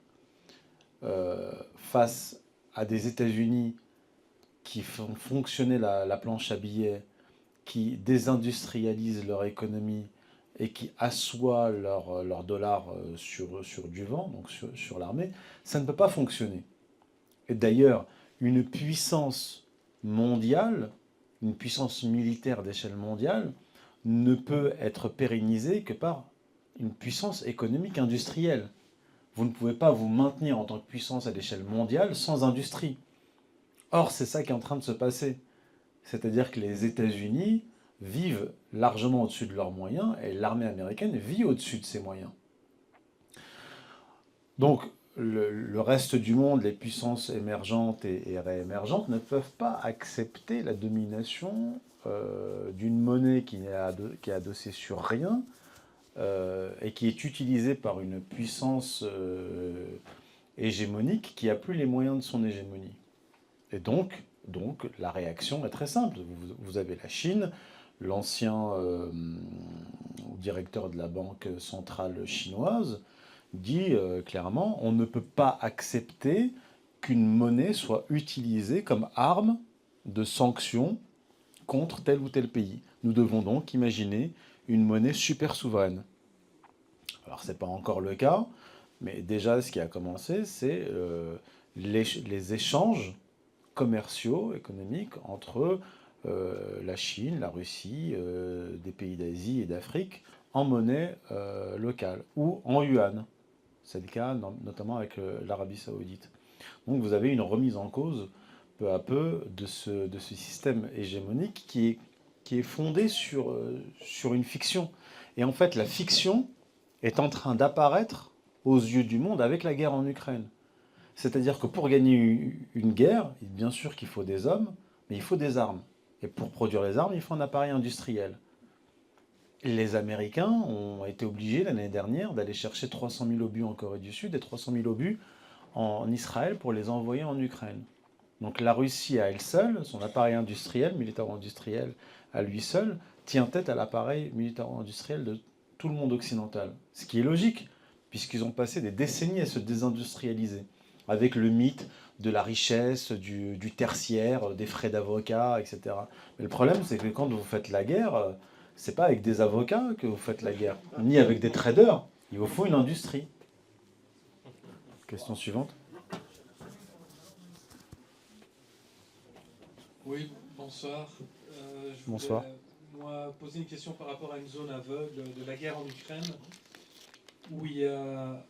face à des États-Unis qui font fonctionner la planche à billets, qui désindustrialisent leur économie et qui assoient leur dollar sur du vent, donc sur l'armée, ça ne peut pas fonctionner. Et d'ailleurs, une puissance mondiale, une puissance militaire d'échelle mondiale, ne peut être pérennisée que par une puissance économique industrielle. Vous ne pouvez pas vous maintenir en tant que puissance à l'échelle mondiale sans industrie. Or, c'est ça qui est en train de se passer. C'est-à-dire que les États-Unis vivent largement au-dessus de leurs moyens et l'armée américaine vit au-dessus de ses moyens. Donc, le reste du monde, les puissances émergentes et réémergentes ne peuvent pas accepter la domination d'une monnaie qui est adossée sur rien et qui est utilisée par une puissance hégémonique qui n'a plus les moyens de son hégémonie. Et donc, la réaction est très simple. Vous avez la Chine, l'ancien directeur de la banque centrale chinoise dit clairement, on ne peut pas accepter qu'une monnaie soit utilisée comme arme de sanction contre tel ou tel pays. Nous devons donc imaginer une monnaie super souveraine. Alors, ce n'est pas encore le cas, mais déjà, ce qui a commencé, c'est les échanges commerciaux, économiques, entre la Chine, la Russie, des pays d'Asie et d'Afrique, en monnaie locale, ou en yuan. C'est le cas notamment avec l'Arabie Saoudite. Donc vous avez une remise en cause, peu à peu, de ce système hégémonique qui est fondé sur une fiction. Et en fait, la fiction est en train d'apparaître aux yeux du monde avec la guerre en Ukraine. C'est-à-dire que pour gagner une guerre, bien sûr qu'il faut des hommes, mais il faut des armes. Et pour produire les armes, il faut un appareil industriel. Les Américains ont été obligés l'année dernière d'aller chercher 300 000 obus en Corée du Sud et 300 000 obus en Israël pour les envoyer en Ukraine. Donc la Russie à elle seule, son appareil industriel, militaro-industriel à lui seul, tient tête à l'appareil militaro-industriel de tout le monde occidental. Ce qui est logique, puisqu'ils ont passé des décennies à se désindustrialiser, avec le mythe de la richesse, du tertiaire, des frais d'avocat, etc. Mais le problème, c'est que quand vous faites la guerre, c'est pas avec des avocats que vous faites la guerre, ni avec des traders. Il vous faut une industrie. Question suivante. Oui, bonsoir. Bonsoir. Moi, poser une question par rapport à une zone aveugle de la guerre en Ukraine, où il y a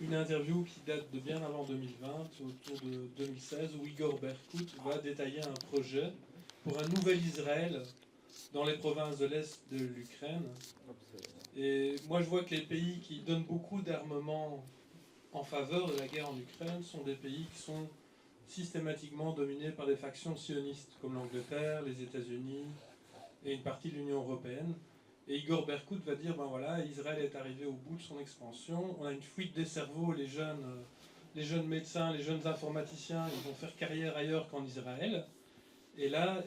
une interview qui date de bien avant 2020, autour de 2016, où Igor Berkut va détailler un projet pour un nouvel Israël dans les provinces de l'Est de l'Ukraine. Et moi, je vois que les pays qui donnent beaucoup d'armement en faveur de la guerre en Ukraine sont des pays qui sont systématiquement dominés par des factions sionistes, comme l'Angleterre, les États-Unis et une partie de l'Union européenne. Et Igor Berkut va dire, ben voilà, Israël est arrivé au bout de son expansion, on a une fuite des cerveaux, les jeunes médecins, les jeunes informaticiens, ils vont faire carrière ailleurs qu'en Israël. Et là,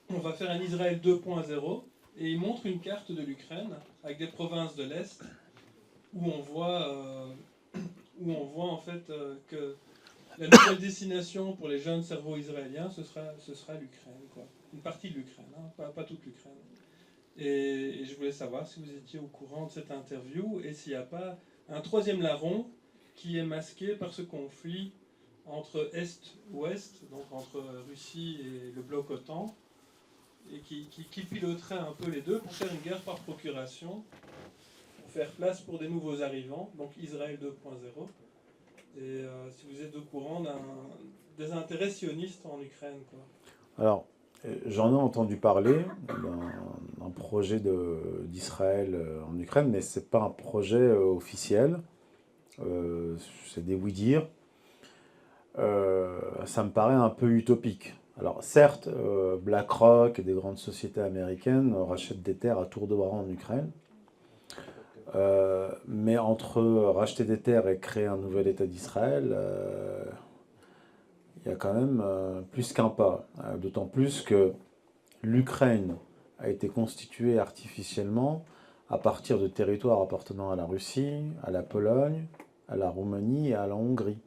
on va faire un Israël 2.0, et il montre une carte de l'Ukraine avec des provinces de l'Est où on voit en fait que la nouvelle destination pour les jeunes cerveaux israéliens, ce sera l'Ukraine, quoi. Une partie de l'Ukraine, hein, pas toute l'Ukraine. Et je voulais savoir si vous étiez au courant de cette interview et s'il n'y a pas un troisième larron qui est masqué par ce conflit entre Est-Ouest, donc entre Russie et le bloc OTAN, et qui piloterait un peu les deux pour faire une guerre par procuration, pour faire place pour des nouveaux arrivants, donc Israël 2.0. Et si vous êtes au courant des intérêts sionistes en Ukraine, quoi. Alors, j'en ai entendu parler d'un projet d'Israël en Ukraine, mais ce n'est pas un projet officiel. C'est des oui-dire. ça me paraît un peu utopique. Alors certes, BlackRock et des grandes sociétés américaines rachètent des terres à tour de bras en Ukraine, mais entre racheter des terres et créer un nouvel État d'Israël, il y a quand même plus qu'un pas. D'autant plus que l'Ukraine a été constituée artificiellement à partir de territoires appartenant à la Russie, à la Pologne, à la Roumanie et à la Hongrie.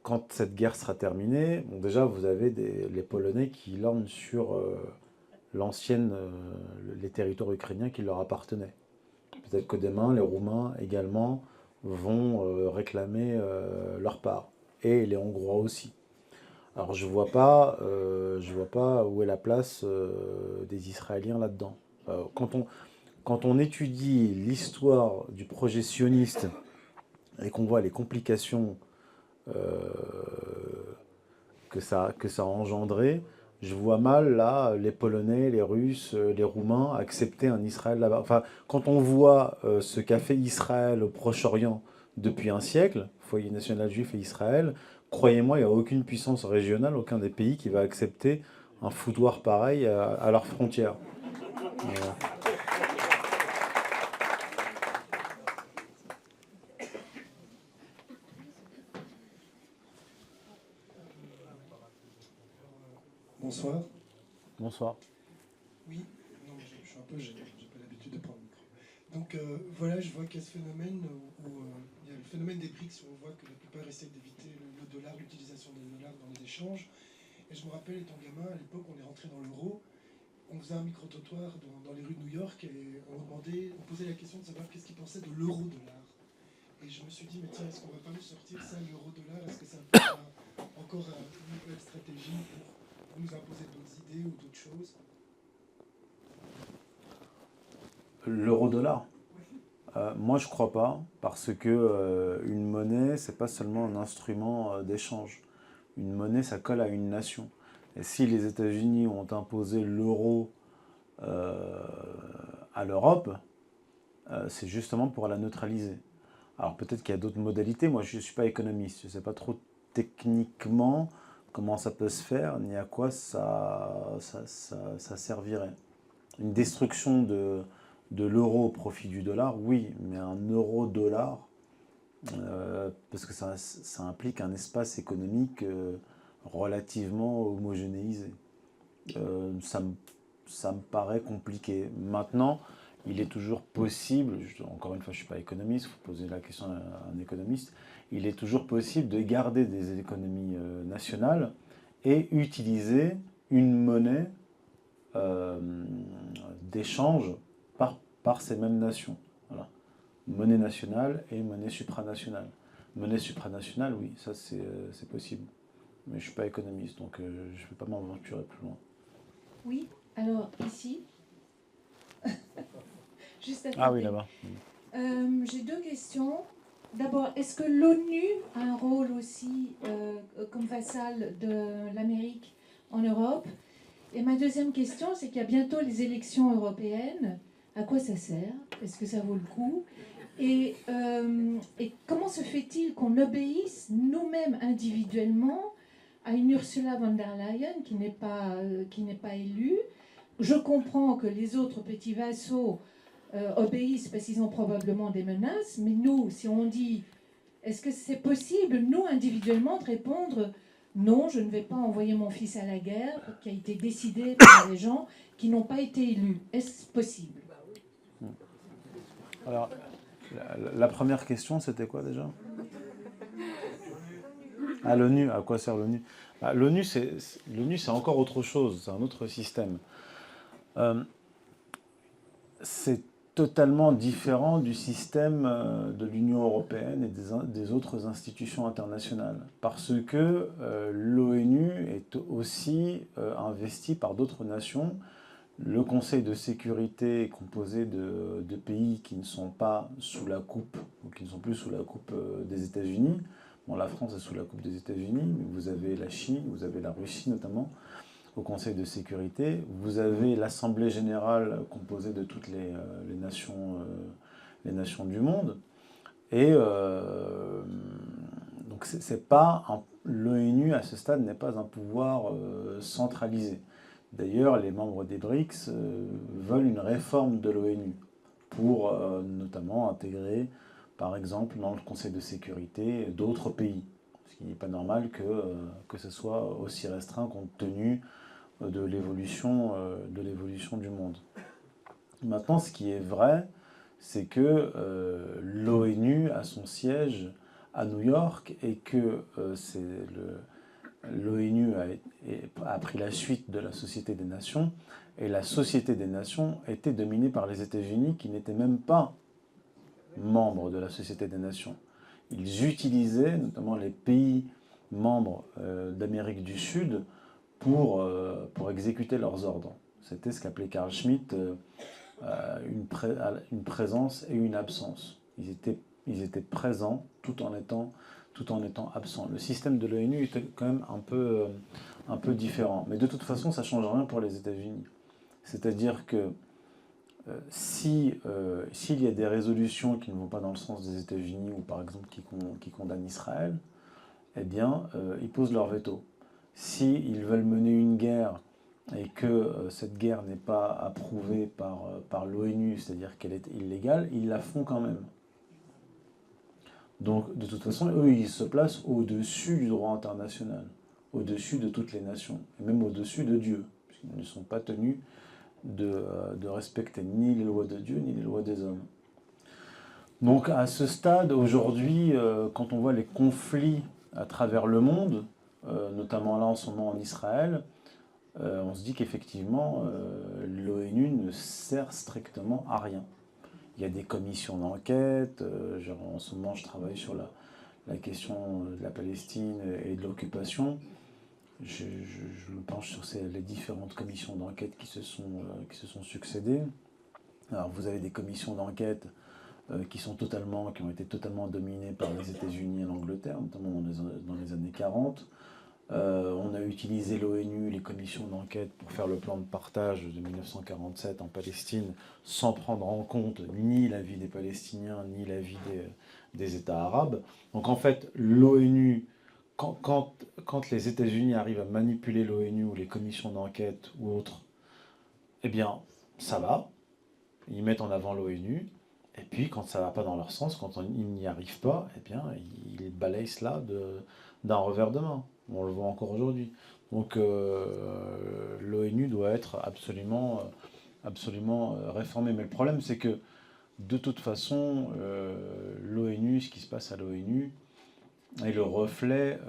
Quand cette guerre sera terminée, bon, déjà vous avez les Polonais qui lorgnent sur les territoires ukrainiens qui leur appartenaient. Peut-être que demain, les Roumains également vont réclamer leur part. Et les Hongrois aussi. Alors je vois pas où est la place des Israéliens là-dedans. Quand on étudie l'histoire du projet sioniste et qu'on voit les complications que ça a engendré, je vois mal là les Polonais, les Russes, les Roumains accepter un Israël là-bas. Enfin, quand on voit ce qu'a fait Israël au Proche-Orient depuis un siècle, foyer national juif et Israël, croyez-moi, il n'y a aucune puissance régionale, aucun des pays qui va accepter un foutoir pareil à leurs frontières. Bonsoir. Bonsoir. Oui, non, je suis un peu gêné, j'ai pas l'habitude de prendre le micro. Donc voilà, je vois qu'il y a ce phénomène où il y a le phénomène des BRICS où on voit que la plupart essaient d'éviter le dollar, l'utilisation des dollars dans les échanges. Et je me rappelle, étant gamin, à l'époque, on est rentré dans l'euro, on faisait un micro-trottoir dans les rues de New York et on posait la question de savoir qu'est-ce qu'ils pensaient de l'euro-dollar. Et je me suis dit, mais tiens, est-ce qu'on va pas nous sortir ça, l'euro-dollar? Est-ce que ça peut être encore une nouvelle stratégie pour nous imposer d'autres idées ou d'autres choses? L'euro-dollar. Moi, je crois pas, parce que une monnaie, c'est pas seulement un instrument d'échange. Une monnaie, ça colle à une nation. Et si les États-Unis ont imposé l'euro à l'Europe, c'est justement pour la neutraliser. Alors peut-être qu'il y a d'autres modalités. Moi, je ne suis pas économiste. Je ne sais pas trop techniquement comment ça peut se faire, ni à quoi ça servirait. Une destruction de l'euro au profit du dollar, oui, mais un euro-dollar, parce que ça implique un espace économique relativement homogénéisé. Ça me paraît compliqué. Maintenant, il est toujours possible, encore une fois, je ne suis pas économiste, il faut poser la question à un économiste, il est toujours possible de garder des économies nationales et utiliser une monnaie d'échange par ces mêmes nations. Voilà. Monnaie nationale et monnaie supranationale. Monnaie supranationale, oui, ça c'est possible. Mais je ne suis pas économiste, donc je ne vais pas m'aventurer plus loin. Oui, alors ici, juste à côté. Ah oui, là-bas. J'ai deux questions. D'abord, est-ce que l'ONU a un rôle aussi comme vassal de l'Amérique en Europe? Et ma deuxième question, c'est qu'il y a bientôt les élections européennes. À quoi ça sert? Est-ce que ça vaut le coup? Et comment se fait-il qu'on obéisse nous-mêmes individuellement à une Ursula von der Leyen qui n'est pas élue? Je comprends que les autres petits vassaux obéissent parce qu'ils ont probablement des menaces, mais nous, si on dit, est-ce que c'est possible, nous, individuellement, de répondre non, je ne vais pas envoyer mon fils à la guerre, qui a été décidé par des gens qui n'ont pas été élus? Est-ce possible? Alors, la première question, c'était quoi déjà? Ah, l'ONU, à quoi sert l'ONU? L'ONU, c'est encore autre chose, c'est un autre système. C'est totalement différent du système de l'Union européenne et des autres institutions internationales. Parce que l'ONU est aussi investie par d'autres nations. Le Conseil de sécurité est composé de pays qui ne sont pas sous la coupe, ou qui ne sont plus sous la coupe des États-Unis. Bon, la France est sous la coupe des États-Unis, mais vous avez la Chine, vous avez la Russie notamment, au Conseil de sécurité. Vous avez l'Assemblée générale composée de toutes les nations du monde. Et donc Donc c'est pas l'ONU à ce stade n'est pas un pouvoir centralisé. D'ailleurs, les membres des BRICS veulent une réforme de l'ONU pour notamment intégrer, par exemple, dans le Conseil de sécurité, d'autres pays. Ce qui n'est pas normal que ce soit aussi restreint compte tenu de l'évolution du monde. Maintenant, ce qui est vrai, c'est que l'ONU a son siège à New York et que l'ONU a pris la suite de la Société des Nations, et la Société des Nations était dominée par les États-Unis qui n'étaient même pas membres de la Société des Nations. Ils utilisaient notamment les pays membres d'Amérique du Sud pour exécuter leurs ordres. C'était ce qu'appelait Carl Schmitt une présence et une absence. Ils étaient présents tout en étant absents. Le système de l'ONU était quand même un peu différent. Mais de toute façon, ça ne change rien pour les États-Unis. C'est-à-dire que s'il y a des résolutions qui ne vont pas dans le sens des États-Unis, ou par exemple qui condamnent Israël, eh bien, ils posent leur veto. S'ils veulent mener une guerre et que cette guerre n'est pas approuvée par l'ONU, c'est-à-dire qu'elle est illégale, ils la font quand même. Donc, de toute façon, eux, ils se placent au-dessus du droit international, au-dessus de toutes les nations, et même au-dessus de Dieu, puisqu'ils ne sont pas tenus de respecter ni les lois de Dieu, ni les lois des hommes. Donc, à ce stade, aujourd'hui, quand on voit les conflits à travers le monde, notamment là en ce moment en Israël, on se dit qu'effectivement, l'ONU ne sert strictement à rien. Il y a des commissions d'enquête, en ce moment je travaille sur la question de la Palestine et de l'occupation. Je me penche sur les différentes commissions d'enquête qui se sont succédées. Alors vous avez des commissions d'enquête qui ont été totalement dominées par les États-Unis et l'Angleterre, notamment dans les années 40. On a utilisé l'ONU, les commissions d'enquête pour faire le plan de partage de 1947 en Palestine sans prendre en compte ni l'avis des Palestiniens ni l'avis des États arabes. Donc en fait, l'ONU, quand les États-Unis arrivent à manipuler l'ONU ou les commissions d'enquête ou autres, eh bien ça va, ils mettent en avant l'ONU, et puis quand ça ne va pas dans leur sens, quand ils n'y arrivent pas, eh bien ils balayent cela d'un revers de main. On le voit encore aujourd'hui. Donc l'ONU doit être absolument réformée. Mais le problème, c'est que de toute façon, l'ONU, ce qui se passe à l'ONU, est le reflet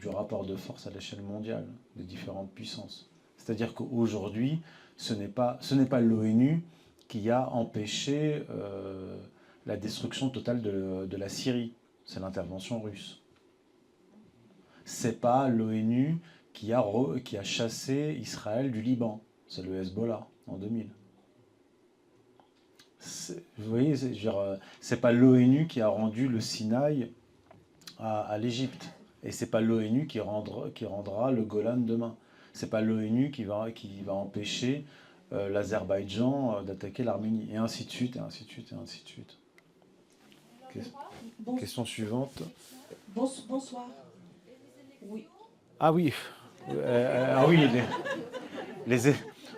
du rapport de force à l'échelle mondiale des différentes puissances. C'est-à-dire qu'aujourd'hui, ce n'est pas l'ONU qui a empêché la destruction totale de la Syrie. C'est l'intervention russe. C'est pas l'ONU qui a chassé Israël du Liban. C'est le Hezbollah en 2000. Vous voyez, c'est pas l'ONU qui a rendu le Sinaï à l'Égypte. Et c'est pas l'ONU qui rendra le Golan demain. C'est pas l'ONU qui va empêcher l'Azerbaïdjan d'attaquer l'Arménie. Et ainsi de suite, et ainsi de suite, et ainsi de suite. Question suivante. Bonsoir. Oui. Ah oui,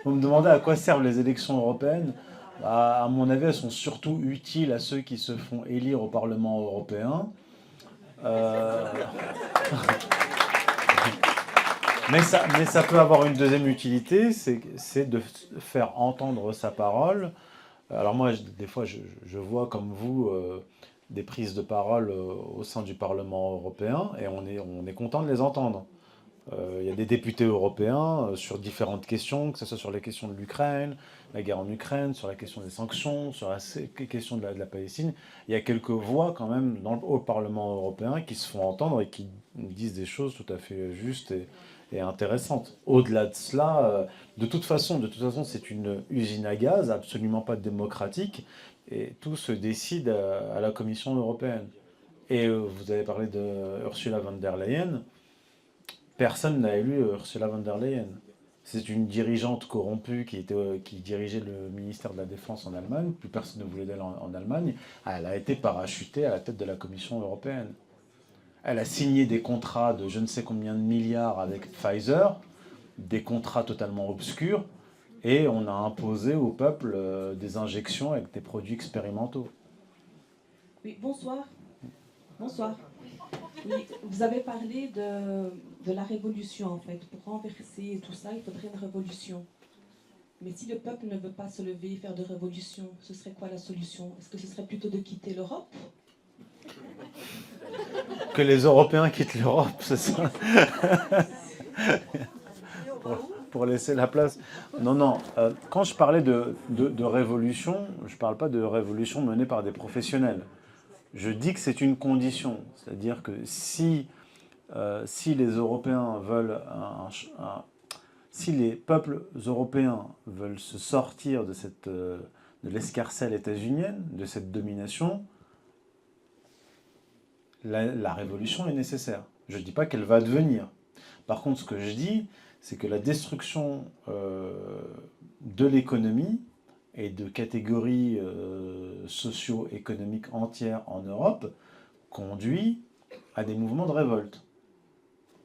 vous me demandez à quoi servent les élections européennes. À mon avis, elles sont surtout utiles à ceux qui se font élire au Parlement européen. Mais ça peut avoir une deuxième utilité, c'est de faire entendre sa parole. Alors moi, des fois, je vois comme vous des prises de parole au sein du Parlement européen, et on est content de les entendre. Il y a des députés européens sur différentes questions, que ce soit sur les questions de l'Ukraine, la guerre en Ukraine, sur la question des sanctions, sur la question de la Palestine. Il y a quelques voix quand même au Parlement européen qui se font entendre et qui disent des choses tout à fait justes et intéressantes. Au-delà de cela, de toute façon, c'est une usine à gaz absolument pas démocratique, et tout se décide à la Commission européenne. Et vous avez parlé de Ursula von der Leyen. Personne n'a élu Ursula von der Leyen. C'est une dirigeante corrompue qui dirigeait le ministère de la Défense en Allemagne. Plus personne ne voulait d'elle en Allemagne. Elle a été parachutée à la tête de la Commission européenne. Elle a signé des contrats de je ne sais combien de milliards avec Pfizer, des contrats totalement obscurs, et on a imposé au peuple des injections avec des produits expérimentaux. Oui, bonsoir. Bonsoir. Oui, vous avez parlé de la révolution, en fait. Pour renverser tout ça, il faudrait une révolution. Mais si le peuple ne veut pas se lever et faire de révolution, ce serait quoi la solution? Est-ce que ce serait plutôt de quitter l'Europe? Que les Européens quittent l'Europe, c'est ça? Pour laisser la place. Non, non. Quand je parlais de révolution, je ne parle pas de révolution menée par des professionnels. Je dis que c'est une condition. C'est-à-dire que si les Européens veulent si les peuples européens veulent se sortir de l'escarcelle états-unienne, de cette domination, la révolution est nécessaire. Je ne dis pas qu'elle va advenir. Par contre, ce que je dis, c'est que la destruction de l'économie et de catégories socio-économiques entières en Europe conduit à des mouvements de révolte.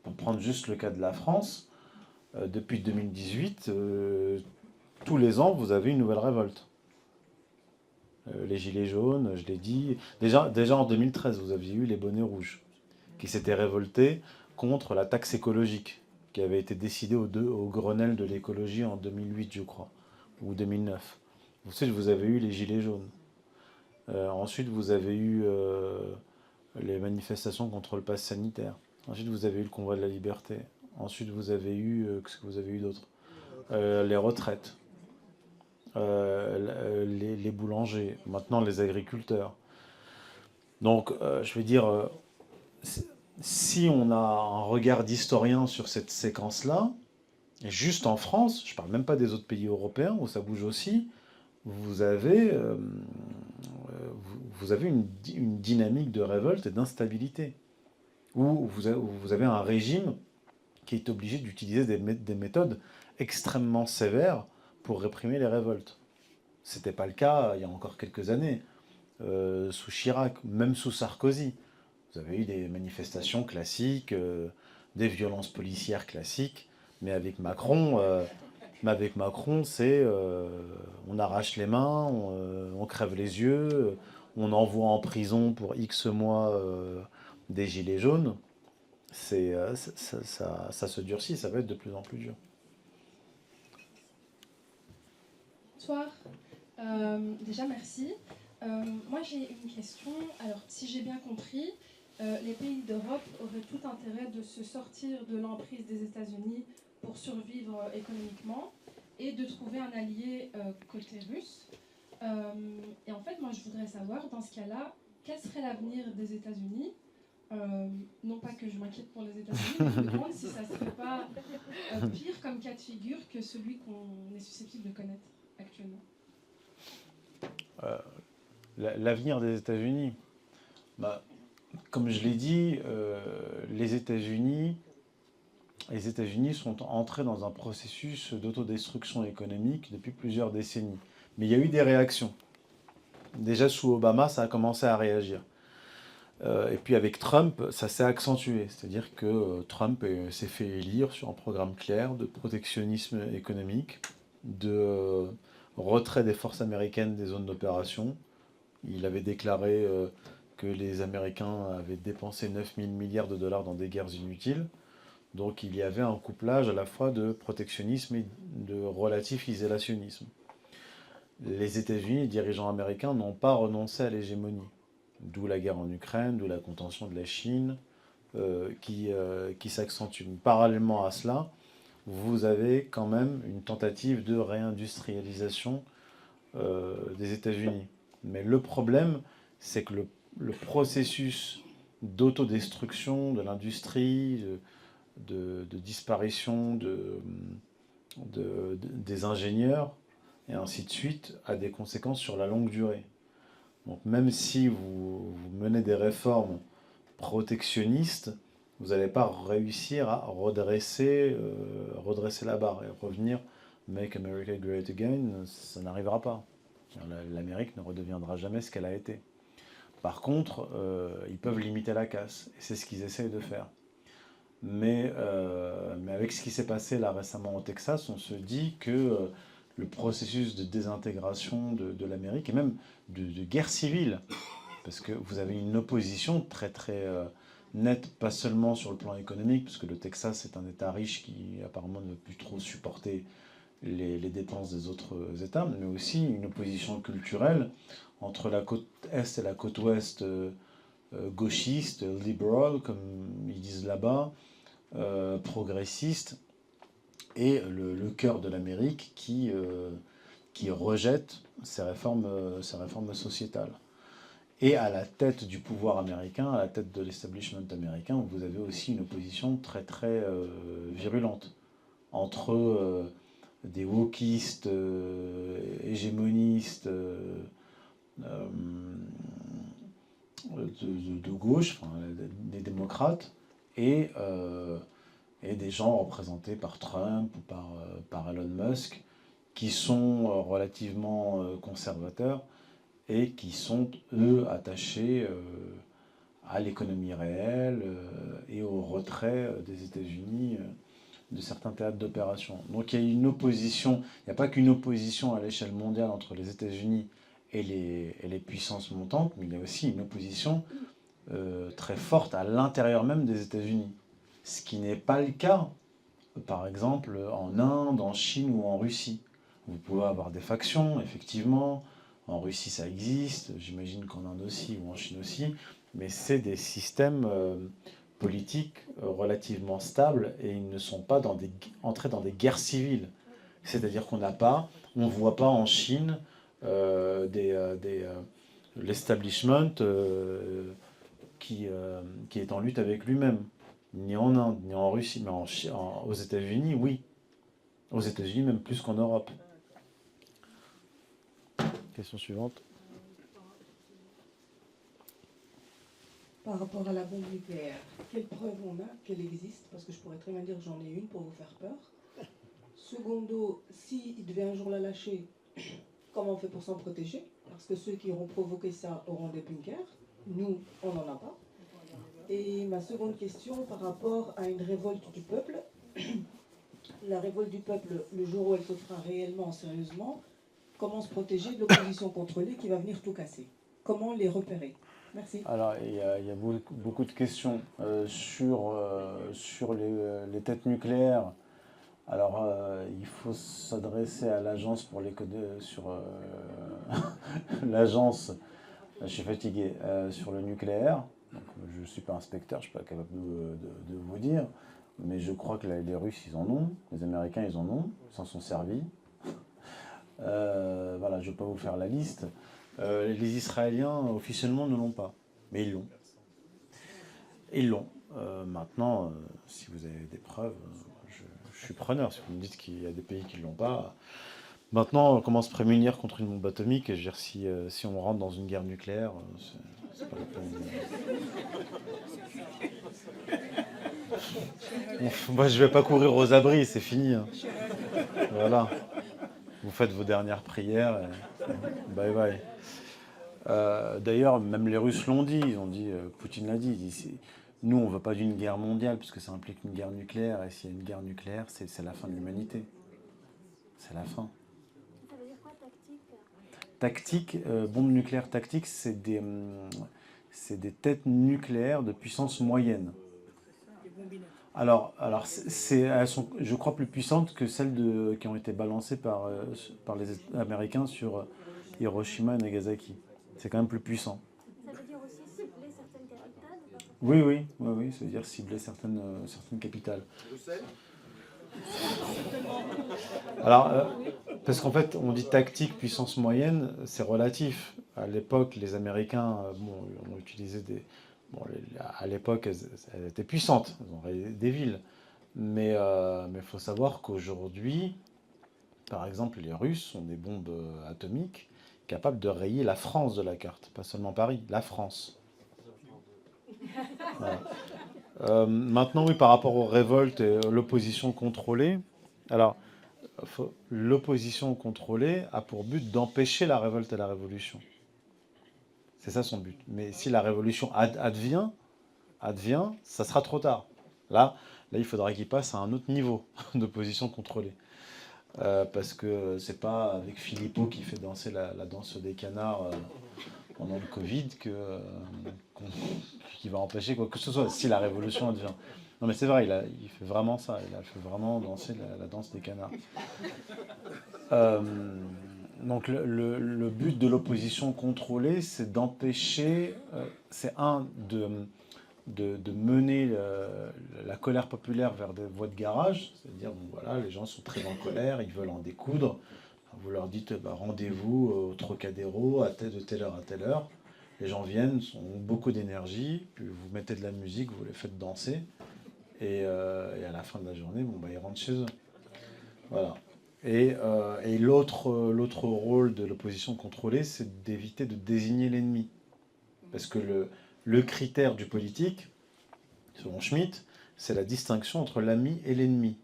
Pour prendre juste le cas de la France, depuis 2018, tous les ans, vous avez une nouvelle révolte. Les Gilets jaunes, je l'ai dit. Déjà en 2013, vous aviez eu les bonnets rouges, qui s'étaient révoltés contre la taxe écologique, qui avait été décidée au Grenelle de l'écologie en 2008, je crois, ou 2009. Ensuite, vous avez eu les Gilets jaunes. Ensuite, vous avez eu les manifestations contre le pass sanitaire. Ensuite, vous avez eu le convoi de la liberté. Ensuite, vous avez eu... qu'est-ce que vous avez eu d'autre? Les retraites. Les boulangers. Maintenant, les agriculteurs. Donc, je veux dire, si on a un regard d'historien sur cette séquence-là, juste en France, je ne parle même pas des autres pays européens où ça bouge aussi, vous avez une dynamique de révolte et d'instabilité, où vous avez un régime qui est obligé d'utiliser des méthodes extrêmement sévères pour réprimer les révoltes. Ce n'était pas le cas il y a encore quelques années, sous Chirac, même sous Sarkozy. Vous avez eu des manifestations classiques, des violences policières classiques, mais avec Macron, c'est on arrache les mains, on crève les yeux, on envoie en prison pour X mois des gilets jaunes. Ça se durcit, ça va être de plus en plus dur. Bonsoir. Déjà, merci. Moi, j'ai une question. Alors, si j'ai bien compris, les pays d'Europe auraient tout intérêt de se sortir de l'emprise des États-Unis pour survivre économiquement et de trouver un allié côté russe. Et en fait, moi, je voudrais savoir, dans ce cas-là, quel serait l'avenir des États-Unis? Non pas que je m'inquiète pour les États-Unis, mais je me demande si ça ne serait pas pire comme cas de figure que celui qu'on est susceptible de connaître actuellement. L'avenir des États-Unis, comme je l'ai dit, les États-Unis sont entrés dans un processus d'autodestruction économique depuis plusieurs décennies. Mais il y a eu des réactions. Déjà sous Obama, ça a commencé à réagir. Et puis avec Trump, ça s'est accentué. C'est-à-dire que Trump s'est fait élire sur un programme clair de protectionnisme économique, de retrait des forces américaines des zones d'opération. Il avait déclaré que les Américains avaient dépensé 9 000 milliards de dollars dans des guerres inutiles. Donc il y avait un couplage à la fois de protectionnisme et de relatif isolationnisme. Les États-Unis, les dirigeants américains n'ont pas renoncé à l'hégémonie. D'où la guerre en Ukraine, d'où la contention de la Chine, qui s'accentue. Parallèlement à cela, vous avez quand même une tentative de réindustrialisation des États-Unis. Mais le problème, c'est que le processus d'autodestruction de l'industrie, de disparition des ingénieurs, et ainsi de suite, a des conséquences sur la longue durée. Donc même si vous menez des réformes protectionnistes, vous n'allez pas réussir à redresser la barre et revenir « Make America Great Again », ça n'arrivera pas. L'Amérique ne redeviendra jamais ce qu'elle a été. Par contre, ils peuvent limiter la casse. Et c'est ce qu'ils essayent de faire. Mais avec ce qui s'est passé là récemment au Texas, on se dit que le processus de désintégration de l'Amérique, et même de guerre civile, parce que vous avez une opposition très très nette, pas seulement sur le plan économique, parce que le Texas est un État riche qui apparemment ne veut plus trop supporter les dépenses des autres États, mais aussi une opposition culturelle entre la côte Est et la côte Ouest, gauchiste, liberal, comme ils disent là-bas, progressiste, et le cœur de l'Amérique qui rejette ces réformes sociétales. Et à la tête du pouvoir américain, à la tête de l'establishment américain, vous avez aussi une opposition très très virulente entre des wokistes, hégémonistes de gauche, enfin, des démocrates, et des gens représentés par Trump ou par Elon Musk, qui sont relativement conservateurs et qui sont, eux, attachés à l'économie réelle et au retrait des États-Unis de certains théâtres d'opération. Donc il y a une opposition, il n'y a pas qu'une opposition à l'échelle mondiale entre les États-Unis et les puissances montantes, mais il y a aussi une opposition très forte à l'intérieur même des États-Unis. Ce qui n'est pas le cas, par exemple, en Inde, en Chine ou en Russie. Vous pouvez avoir des factions, effectivement. En Russie, ça existe. J'imagine qu'en Inde aussi ou en Chine aussi. Mais c'est des systèmes politiques relativement stables et ils ne sont pas entrés dans des guerres civiles. C'est-à-dire qu'on ne voit pas en Chine l'establishment qui est en lutte avec lui-même. Ni en Inde, ni en Russie, mais aux États-Unis, oui. Aux États-Unis, même plus qu'en Europe. Question suivante. Par rapport à la bombe nucléaire, quelle preuve on a qu'elle existe? Parce que je pourrais très bien dire j'en ai une pour vous faire peur. Secondo, s'il devait un jour la lâcher, comment on fait pour s'en protéger? Parce que ceux qui auront provoqué ça auront des bunkers. Nous, on n'en a pas. Et ma seconde question par rapport à une révolte du peuple. La révolte du peuple, le jour où elle se fera réellement, sérieusement, comment se protéger de l'opposition contrôlée qui va venir tout casser? Comment les repérer? Merci. Alors, il y a beaucoup de questions sur les têtes nucléaires. Alors, il faut s'adresser à l'agence pour l'agence, je suis fatigué, sur le nucléaire. Donc, je ne suis pas inspecteur, je ne suis pas capable de vous dire, mais je crois que les Russes, ils en ont, les Américains, ils en ont, ils s'en sont servis. Voilà, je ne vais pas vous faire la liste. Les Israéliens, officiellement, ne l'ont pas, mais ils l'ont. Ils l'ont. Maintenant, si vous avez des preuves, je suis preneur. Si vous me dites qu'il y a des pays qui ne l'ont pas. Maintenant, comment se prémunir contre une bombe atomique? Je veux dire, si on rentre dans une guerre nucléaire, c'est pas la peine. Moi, je vais pas courir aux abris, c'est fini. Hein. Voilà. Vous faites vos dernières prières. Et bye bye. D'ailleurs, même les Russes l'ont dit. Ils ont dit, Poutine l'a dit. Nous, on ne veut pas d'une guerre mondiale, puisque ça implique une guerre nucléaire. Et s'il y a une guerre nucléaire, c'est la fin de l'humanité. C'est la fin. Ça veut dire quoi, tactique? Tactique, bombe nucléaire tactique, c'est des têtes nucléaires de puissance moyenne. Alors elles sont, je crois, plus puissantes que celles qui ont été balancées par les Américains sur Hiroshima et Nagasaki. C'est quand même plus puissant. Ça veut dire aussi cibler certaines capitales? Oui, ça veut dire cibler certaines capitales. Alors, parce qu'en fait, on dit tactique, puissance moyenne, c'est relatif. À l'époque, les Américains ont utilisé à l'époque, elles étaient puissantes, elles ont des villes. Mais il faut savoir qu'aujourd'hui, par exemple, les Russes ont des bombes atomiques capables de rayer la France de la carte. Pas seulement Paris, la France. Voilà. Maintenant, oui, par rapport aux révoltes et l'opposition contrôlée. Alors, l'opposition contrôlée a pour but d'empêcher la révolte et la révolution. C'est ça son but. Mais si la révolution advient, ça sera trop tard. Là, il faudra qu'il passe à un autre niveau d'opposition contrôlée. Parce que c'est pas avec Philippot qui fait danser la danse des canards pendant le Covid qui va empêcher quoi que ce soit, si la révolution advient. Non mais c'est vrai, il fait vraiment ça, il a fait vraiment danser la danse des canards. Donc le but de l'opposition contrôlée, c'est d'empêcher, de mener la colère populaire vers des voies de garage, c'est-à-dire, bon, voilà, les gens sont très en colère, ils veulent en découdre, vous leur dites rendez-vous au Trocadéro de telle heure à telle heure, les gens viennent, ont beaucoup d'énergie, puis vous mettez de la musique, vous les faites danser, et à la fin de la journée, ils rentrent chez eux. Voilà. Et l'autre rôle de l'opposition contrôlée, c'est d'éviter de désigner l'ennemi. Parce que le critère du politique, selon Schmitt, c'est la distinction entre l'ami et l'ennemi.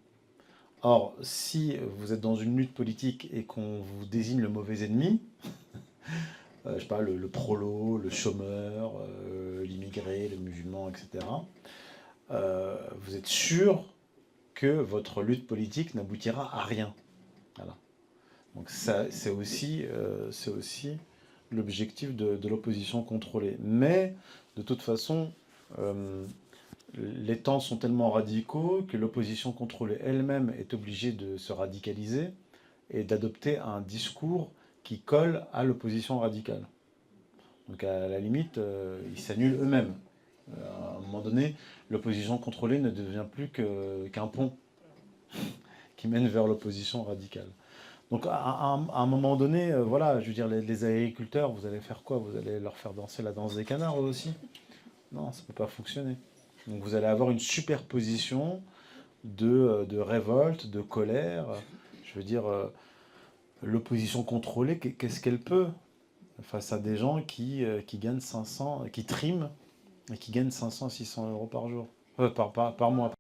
Or, si vous êtes dans une lutte politique et qu'on vous désigne le mauvais ennemi, je sais pas, le prolo, le chômeur, l'immigré, le musulman, etc., vous êtes sûr que votre lutte politique n'aboutira à rien. Voilà. Donc c'est aussi l'objectif de l'opposition contrôlée. Mais, de toute façon, les temps sont tellement radicaux que l'opposition contrôlée elle-même est obligée de se radicaliser et d'adopter un discours qui colle à l'opposition radicale. Donc à la limite, ils s'annulent eux-mêmes. À un moment donné, l'opposition contrôlée ne devient plus qu'un pont qui mène vers l'opposition radicale. Donc à un moment donné, voilà, je veux dire, les agriculteurs, vous allez faire quoi? Vous allez leur faire danser la danse des canards eux aussi? Non, ça ne peut pas fonctionner. Donc vous allez avoir une superposition de révolte, de colère. Je veux dire, l'opposition contrôlée, qu'est-ce qu'elle peut face à des gens qui gagnent 500, qui triment et qui gagnent 500 à 600 euros par jour, par mois.